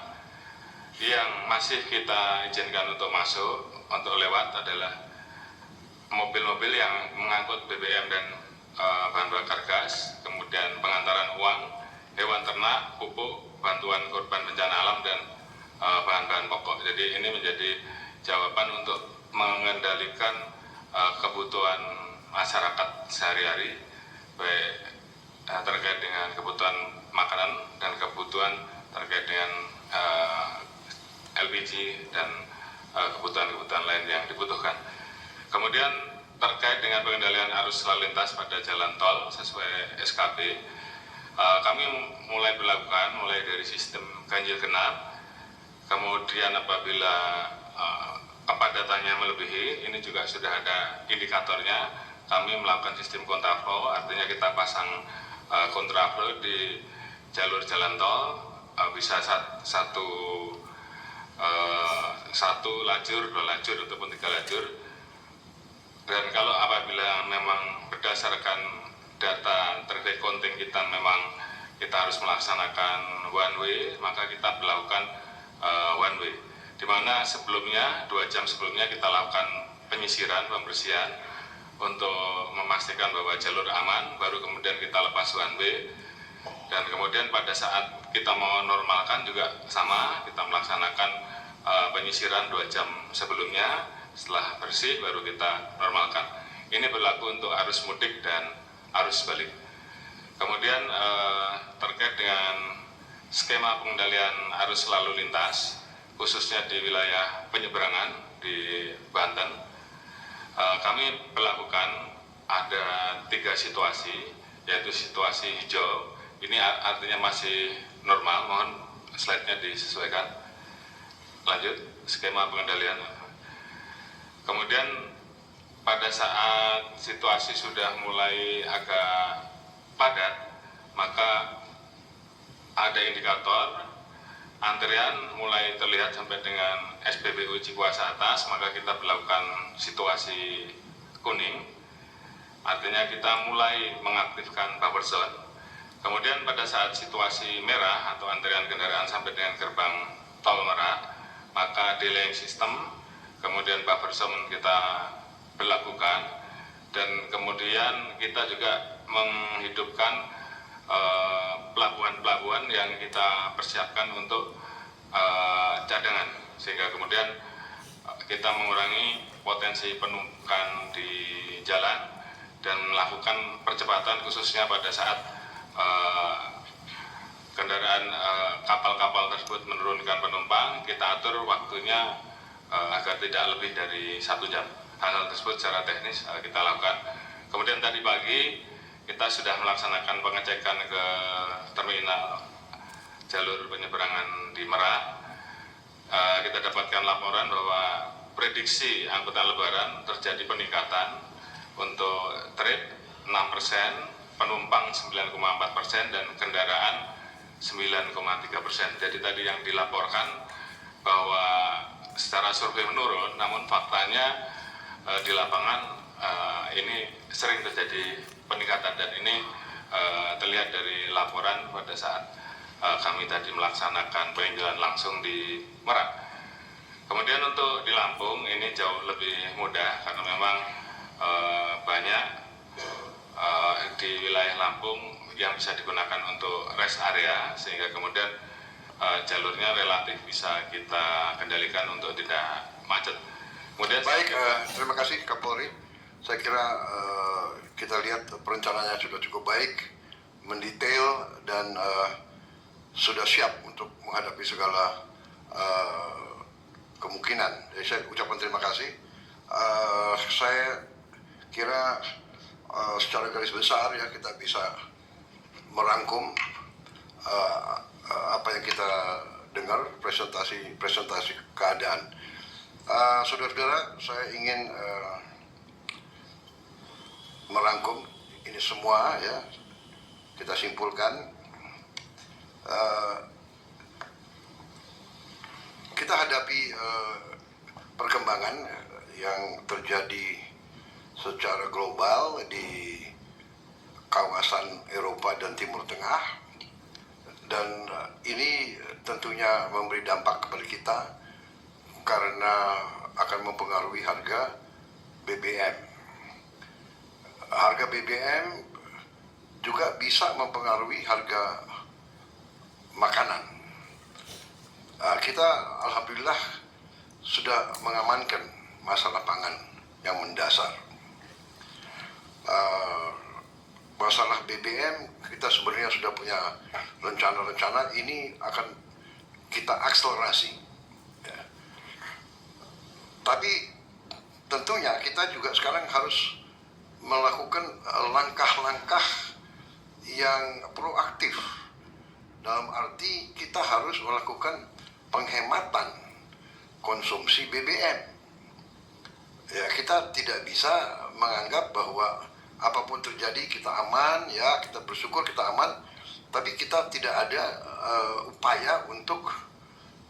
yang masih kita izinkan untuk masuk, untuk lewat adalah mobil-mobil yang mengangkut BBM dan bahan bakar gas, kemudian pengantaran uang, hewan ternak, pupuk, bantuan korban bencana alam, dan bahan-bahan pokok. Jadi ini menjadi jawaban untuk mengendalikan kebutuhan masyarakat sehari-hari, baik terkait dengan kebutuhan makanan dan kebutuhan terkait dengan LPG dan kebutuhan-kebutuhan lain yang dibutuhkan. Kemudian terkait dengan pengendalian arus lalu lintas pada jalan tol sesuai SKP, kami mulai berlakukan mulai dari sistem ganjil genap, kemudian apabila kepadatannya melebihi, ini juga sudah ada indikatornya, kami melakukan sistem kontraflow, artinya kita pasang kontraflow di jalur jalan tol, bisa satu lajur, dua lajur, ataupun tiga lajur. Dan kalau apabila memang berdasarkan data traffic counting kita memang kita harus melaksanakan one way, maka kita melakukan one way. Di mana sebelumnya, 2 jam sebelumnya kita lakukan penyisiran, pembersihan untuk memastikan bahwa jalur aman, baru kemudian kita lepas one way. Dan kemudian pada saat kita mau normalkan juga sama, kita melaksanakan penyisiran 2 jam sebelumnya, setelah bersih baru kita normalkan. Ini berlaku untuk arus mudik dan arus balik. Kemudian terkait dengan skema pengendalian arus lalu lintas, khususnya di wilayah penyeberangan di Banten. Kami melakukan ada 3 situasi, yaitu situasi hijau. Ini artinya masih normal, mohon slide-nya disesuaikan. Lanjut, skema pengendalian. Kemudian pada saat situasi sudah mulai agak padat, maka ada indikator antrian mulai terlihat sampai dengan SPBU Cikuasa atas, maka kita melakukan situasi kuning. Artinya kita mulai mengaktifkan buffer zone. Kemudian pada saat situasi merah atau antrian kendaraan sampai dengan gerbang tol Merak, maka delaying system, kemudian buffer zone kita berlakukan, dan kemudian kita juga menghidupkan pelabuhan-pelabuhan yang kita persiapkan untuk cadangan, sehingga kemudian kita mengurangi potensi penumpukan di jalan dan melakukan percepatan khususnya pada saat kendaraan kapal-kapal tersebut menurunkan penumpang. Kita atur waktunya agar tidak lebih dari 1 jam. Hal tersebut secara teknis kita lakukan. Kemudian tadi pagi kita sudah melaksanakan pengecekan ke terminal jalur penyeberangan di Merak. Kita dapatkan laporan bahwa prediksi angkutan lebaran terjadi peningkatan untuk trip 6%, penumpang 9,4%, dan kendaraan 9,3%. Jadi tadi yang dilaporkan bahwa secara survei menurun, namun faktanya di lapangan ini sering terjadi peningkatan, dan ini terlihat dari laporan pada saat kami tadi melaksanakan peninjauan langsung di Merak. Kemudian untuk di Lampung ini jauh lebih mudah karena memang banyak di wilayah Lampung yang bisa digunakan untuk rest area, sehingga kemudian jalurnya relatif bisa kita kendalikan untuk tidak macet. Kemudian baik, terima kasih Kapolri. Saya kira kita lihat perencanaannya sudah cukup baik, mendetail, dan sudah siap untuk menghadapi segala kemungkinan. Jadi saya ucapkan terima kasih. Saya kira secara garis besar ya kita bisa merangkum apa yang kita dengar, presentasi keadaan. Saudara-saudara, saya ingin merangkum ini semua ya, kita simpulkan. Kita hadapi perkembangan yang terjadi secara global di kawasan Eropa dan Timur Tengah, dan ini tentunya memberi dampak kepada kita karena akan mempengaruhi harga BBM. Harga BBM juga bisa mempengaruhi harga makanan. Kita alhamdulillah sudah mengamankan masalah pangan yang mendasar. Masalah BBM kita sebenarnya sudah punya rencana-rencana, ini akan kita akselerasi. Ya. Tapi tentunya kita juga sekarang harus melakukan langkah-langkah yang proaktif. Dalam arti kita harus melakukan penghematan konsumsi BBM. Ya, kita tidak bisa menganggap bahwa apapun terjadi kita aman, ya kita bersyukur kita aman, tapi kita tidak ada upaya untuk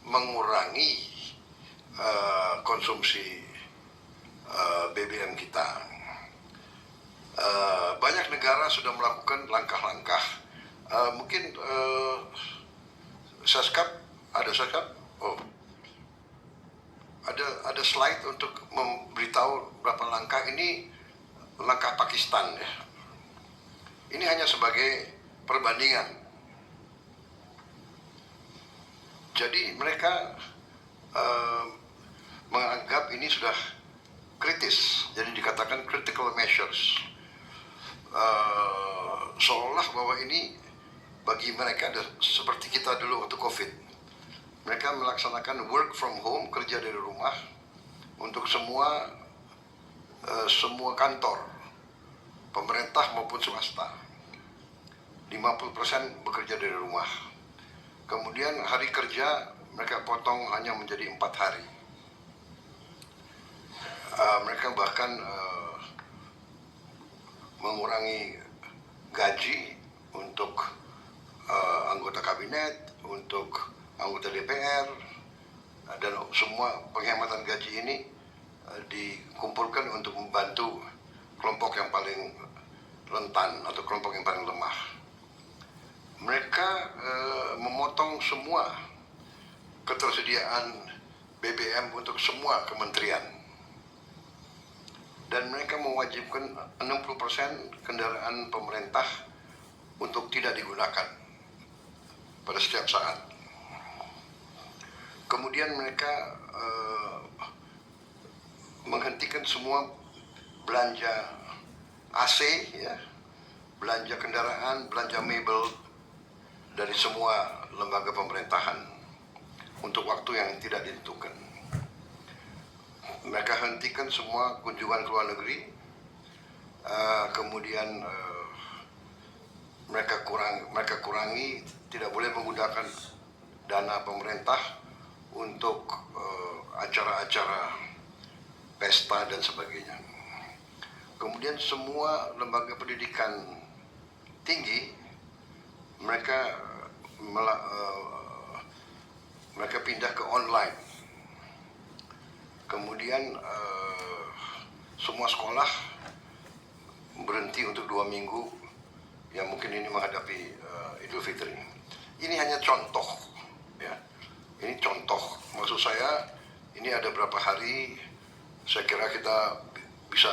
mengurangi konsumsi BBM kita. Banyak negara sudah melakukan langkah-langkah. Mungkin Seskap, ada Seskap? Oh, ada slide untuk memberitahu berapa langkah ini. Langkah Pakistan ya. Ini hanya sebagai perbandingan. Jadi mereka menganggap ini sudah kritis. Jadi dikatakan critical measures. Seolah bahwa ini bagi mereka seperti kita dulu waktu COVID. Mereka melaksanakan work from home, kerja dari rumah untuk semua kantor, pemerintah maupun swasta. 50% bekerja dari rumah. Kemudian hari kerja mereka potong hanya menjadi 4 hari. Mereka bahkan mengurangi gaji untuk anggota kabinet, untuk anggota DPR, dan semua penghematan gaji ini dikumpulkan untuk membantu kelompok yang paling rentan atau kelompok yang paling lemah. Mereka memotong semua ketersediaan BBM untuk semua kementerian. Dan mereka mewajibkan 60% kendaraan pemerintah untuk tidak digunakan pada setiap saat. Kemudian mereka menghentikan semua belanja AC, ya, belanja kendaraan, belanja mebel dari semua lembaga pemerintahan untuk waktu yang tidak ditentukan. Mereka hentikan semua kunjungan ke luar negeri, kemudian mereka kurangi, tidak boleh menggunakan dana pemerintah untuk acara-acara pesta dan sebagainya. Kemudian semua lembaga pendidikan tinggi mereka pindah ke online. Kemudian semua sekolah berhenti untuk 2 minggu, yang mungkin ini menghadapi Idul Fitri. Ini hanya contoh, ya. Ini contoh. Maksud saya, ini ada berapa hari. Saya kira kita bisa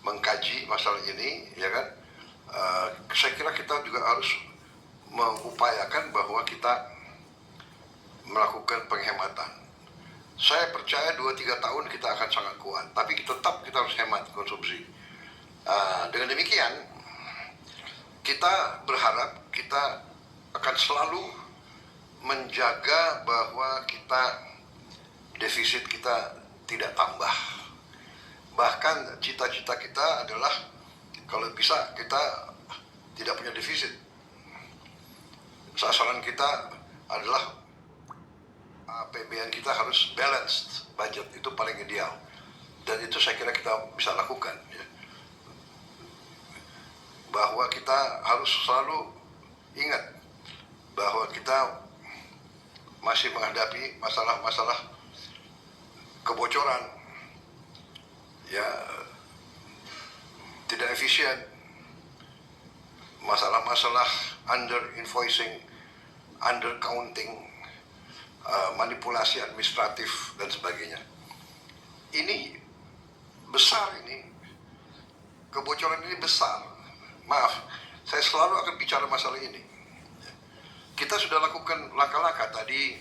mengkaji masalah ini, ya kan? Saya kira kita juga harus mengupayakan bahwa kita melakukan penghematan. Saya percaya 2-3 tahun kita akan sangat kuat, tapi tetap kita harus hemat konsumsi. Dengan demikian, kita berharap kita akan selalu menjaga bahwa defisit kita tidak tambah. Bahkan cita-cita kita adalah kalau bisa kita tidak punya defisit. Sasaran kita adalah APBN kita harus balanced budget, itu paling ideal. Dan itu saya kira kita bisa lakukan, ya. Bahwa kita harus selalu ingat bahwa kita masih menghadapi masalah-masalah kebocoran, ya, tidak efisien, masalah-masalah under invoicing, under counting, manipulasi administratif dan sebagainya. Ini besar, ini kebocoran ini besar. Maaf, saya selalu akan bicara masalah ini. Kita sudah lakukan langkah-langkah tadi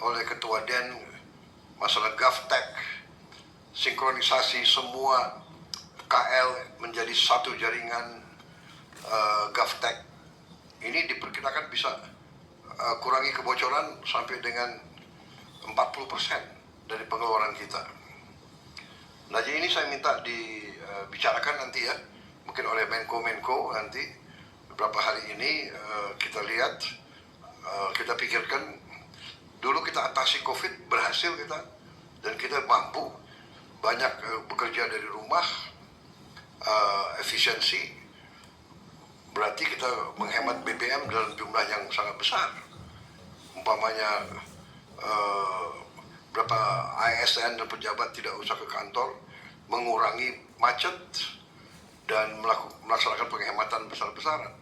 oleh Ketua Den, masalah GovTech, sinkronisasi semua KL menjadi satu jaringan GovTech. Ini diperkirakan bisa kurangi kebocoran sampai dengan 40% dari pengeluaran kita. Nah, jadi ini saya minta dibicarakan nanti, ya, mungkin oleh Menko nanti beberapa hari ini. Kita lihat, kita pikirkan dulu kita atasi COVID, berhasil kita, dan kita mampu banyak bekerja dari rumah, efisiensi, berarti kita menghemat BBM dalam jumlah yang sangat besar. Umpamanya berapa ASN dan pejabat tidak usah ke kantor, mengurangi macet dan melaksanakan penghematan besar-besaran,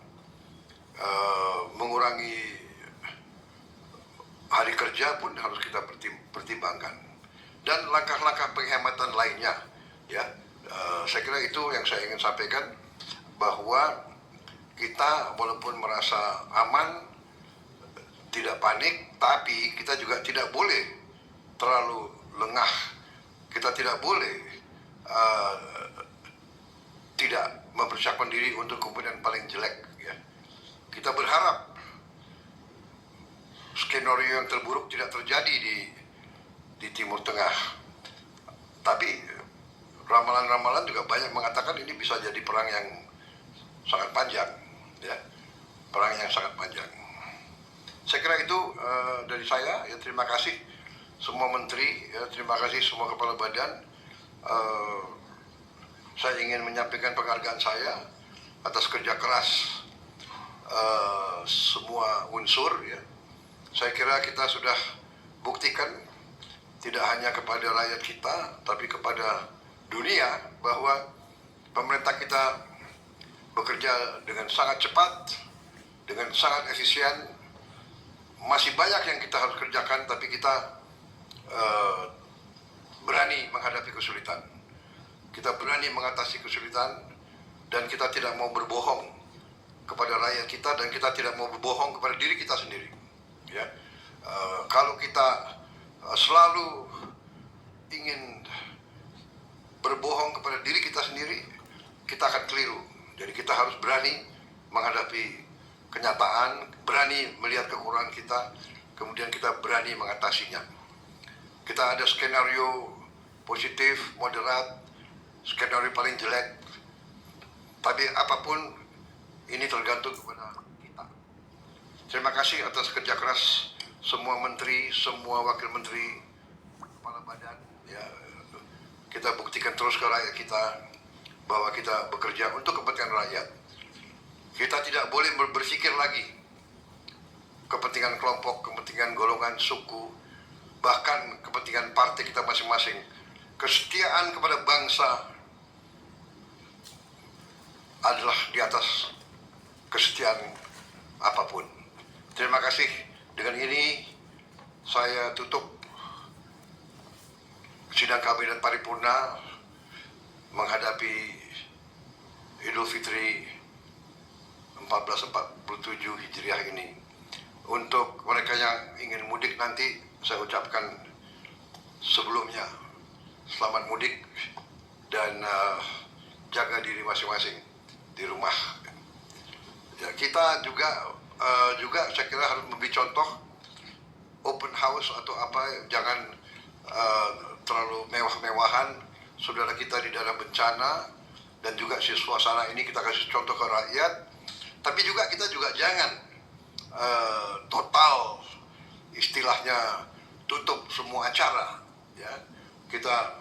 mengurangi hari kerja pun harus kita pertimbangkan, dan langkah-langkah penghematan lainnya, ya. Saya kira itu yang saya ingin sampaikan, bahwa kita walaupun merasa aman, tidak panik, tapi kita juga tidak boleh terlalu lengah. Kita tidak boleh tidak mempersiapkan diri untuk kemudian paling jelek, ya. kita berharap skenario yang terburuk tidak terjadi di Timur Tengah. Tapi ramalan-ramalan juga banyak mengatakan ini bisa jadi perang yang sangat panjang, ya, perang yang sangat panjang. Saya kira itu dari saya. Ya, terima kasih semua menteri, ya, terima kasih semua kepala badan. Saya ingin menyampaikan penghargaan saya atas kerja keras semua unsur. Ya. Saya kira kita sudah buktikan tidak hanya kepada rakyat kita, tapi kepada dunia bahwa pemerintah kita bekerja dengan sangat cepat, dengan sangat efisien. Masih banyak yang kita harus kerjakan, tapi kita berani menghadapi kesulitan. Kita berani mengatasi kesulitan, dan kita tidak mau berbohong kepada rakyat kita, dan kita tidak mau berbohong kepada diri kita sendiri. Ya, kalau kita selalu ingin berbohong kepada diri kita sendiri, kita akan keliru. Jadi kita harus berani menghadapi kenyataan, berani melihat kekurangan kita, kemudian kita berani mengatasinya. Kita ada skenario positif, moderat, skenario paling jelek, tapi apapun ini tergantung kepada kita. Terima kasih atas kerja keras semua menteri, semua wakil menteri, kepala badan. Ya, kita buktikan terus ke rakyat kita bahwa kita bekerja untuk kepentingan rakyat. Kita tidak boleh berpikir lagi kepentingan kelompok, kepentingan golongan, suku, bahkan kepentingan partai kita masing-masing. Kesetiaan kepada bangsa adalah di atas kesetiaan apapun. Terima kasih. Dengan ini saya tutup sidang kabinet paripurna menghadapi Idul Fitri 1447 Hijriah ini. Untuk mereka yang ingin mudik nanti, saya ucapkan sebelumnya selamat mudik, dan jaga diri masing-masing di rumah. Ya, kita juga saya kira harus memberi contoh open house atau apa, jangan terlalu mewah-mewahan. Saudara kita di daerah bencana, dan juga si suasana ini kita kasih contoh ke rakyat. Tapi juga kita juga jangan total istilahnya tutup semua acara. Ya, kita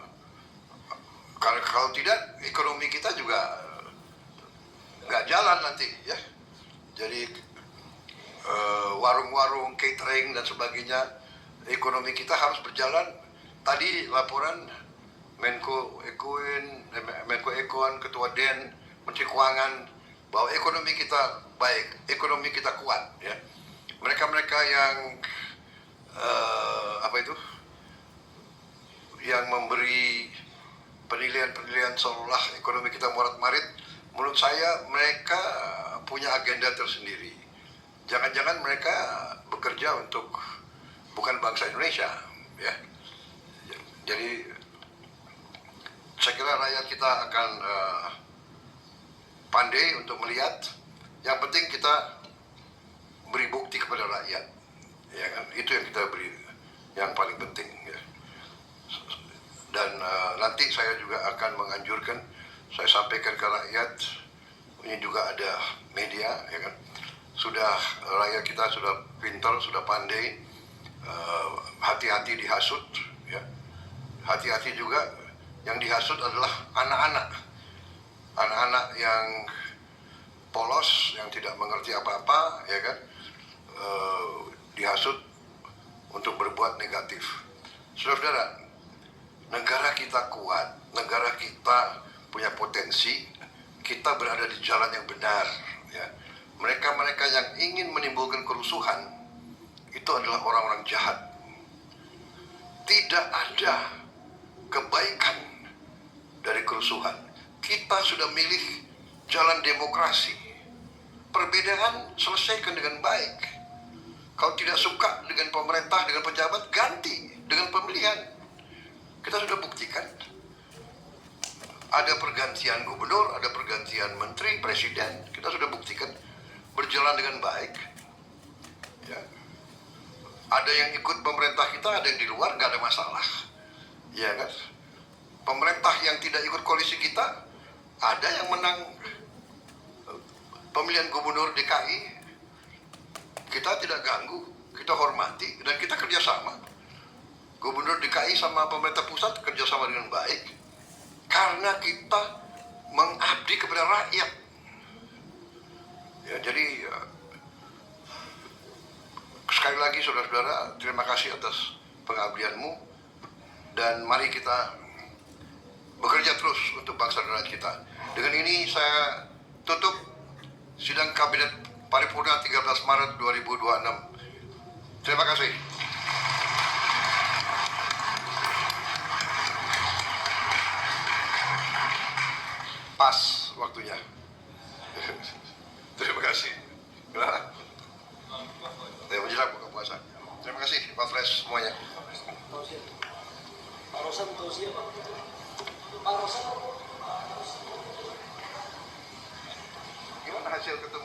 kalau tidak ekonomi kita juga nggak jalan nanti. Ya, jadi warung-warung, catering dan sebagainya, ekonomi kita harus berjalan. Tadi laporan Menko Econ, Ketua Den, Menteri Keuangan, bahwa ekonomi kita baik, ekonomi kita kuat. Ya, mereka-mereka yang yang memberi penilaian seolah ekonomi kita morat-marit, menurut saya mereka punya agenda tersendiri. Jangan-jangan mereka bekerja untuk bukan bangsa Indonesia, ya. Jadi saya kira rakyat kita akan pandai untuk melihat. Yang penting kita beri bukti kepada rakyat, ya kan? Itu yang kita beri, yang paling penting. Ya. Dan nanti saya juga akan menganjurkan, saya sampaikan ke rakyat, ini juga ada media, ya kan? Rakyat kita sudah pintar, sudah pandai, hati-hati dihasut, ya. Hati-hati juga yang dihasut adalah anak-anak yang polos, yang tidak mengerti apa-apa, ya kan, dihasut untuk berbuat negatif. Saudara-saudara, negara kita kuat, negara kita punya potensi, kita berada di jalan yang benar. Ya. Mereka-mereka yang ingin menimbulkan kerusuhan itu adalah orang-orang jahat. Tidak ada kebaikan dari kerusuhan. Kita sudah milih jalan demokrasi. Perbedaan selesaikan dengan baik. Kalau tidak suka dengan pemerintah, dengan pejabat, ganti dengan pemilihan. Kita sudah buktikan. Ada pergantian gubernur, ada pergantian menteri, presiden. Kita sudah buktikan berjalan dengan baik. Ya. Ada yang ikut pemerintah kita, ada yang di luar, nggak ada masalah. Ya kan? Pemerintah yang tidak ikut koalisi kita, ada yang menang pemilihan gubernur DKI. Kita tidak ganggu, kita hormati, dan kita kerjasama. Gubernur DKI sama pemerintah pusat kerjasama dengan baik. Karena kita mengabdi kepada rakyat. Ya, jadi sekali lagi saudara-saudara, terima kasih atas pengabdianmu, dan mari kita bekerja terus untuk bangsa dan rakyat kita. Dengan ini saya tutup sidang Kabinet Paripurna 13 Maret 2026. Terima kasih. Pas waktunya. Terima kasih. Ya, menjelang buka puasa. Terima kasih Pak Fresh semuanya. Pak Rosan, Gimana hasil ketemu?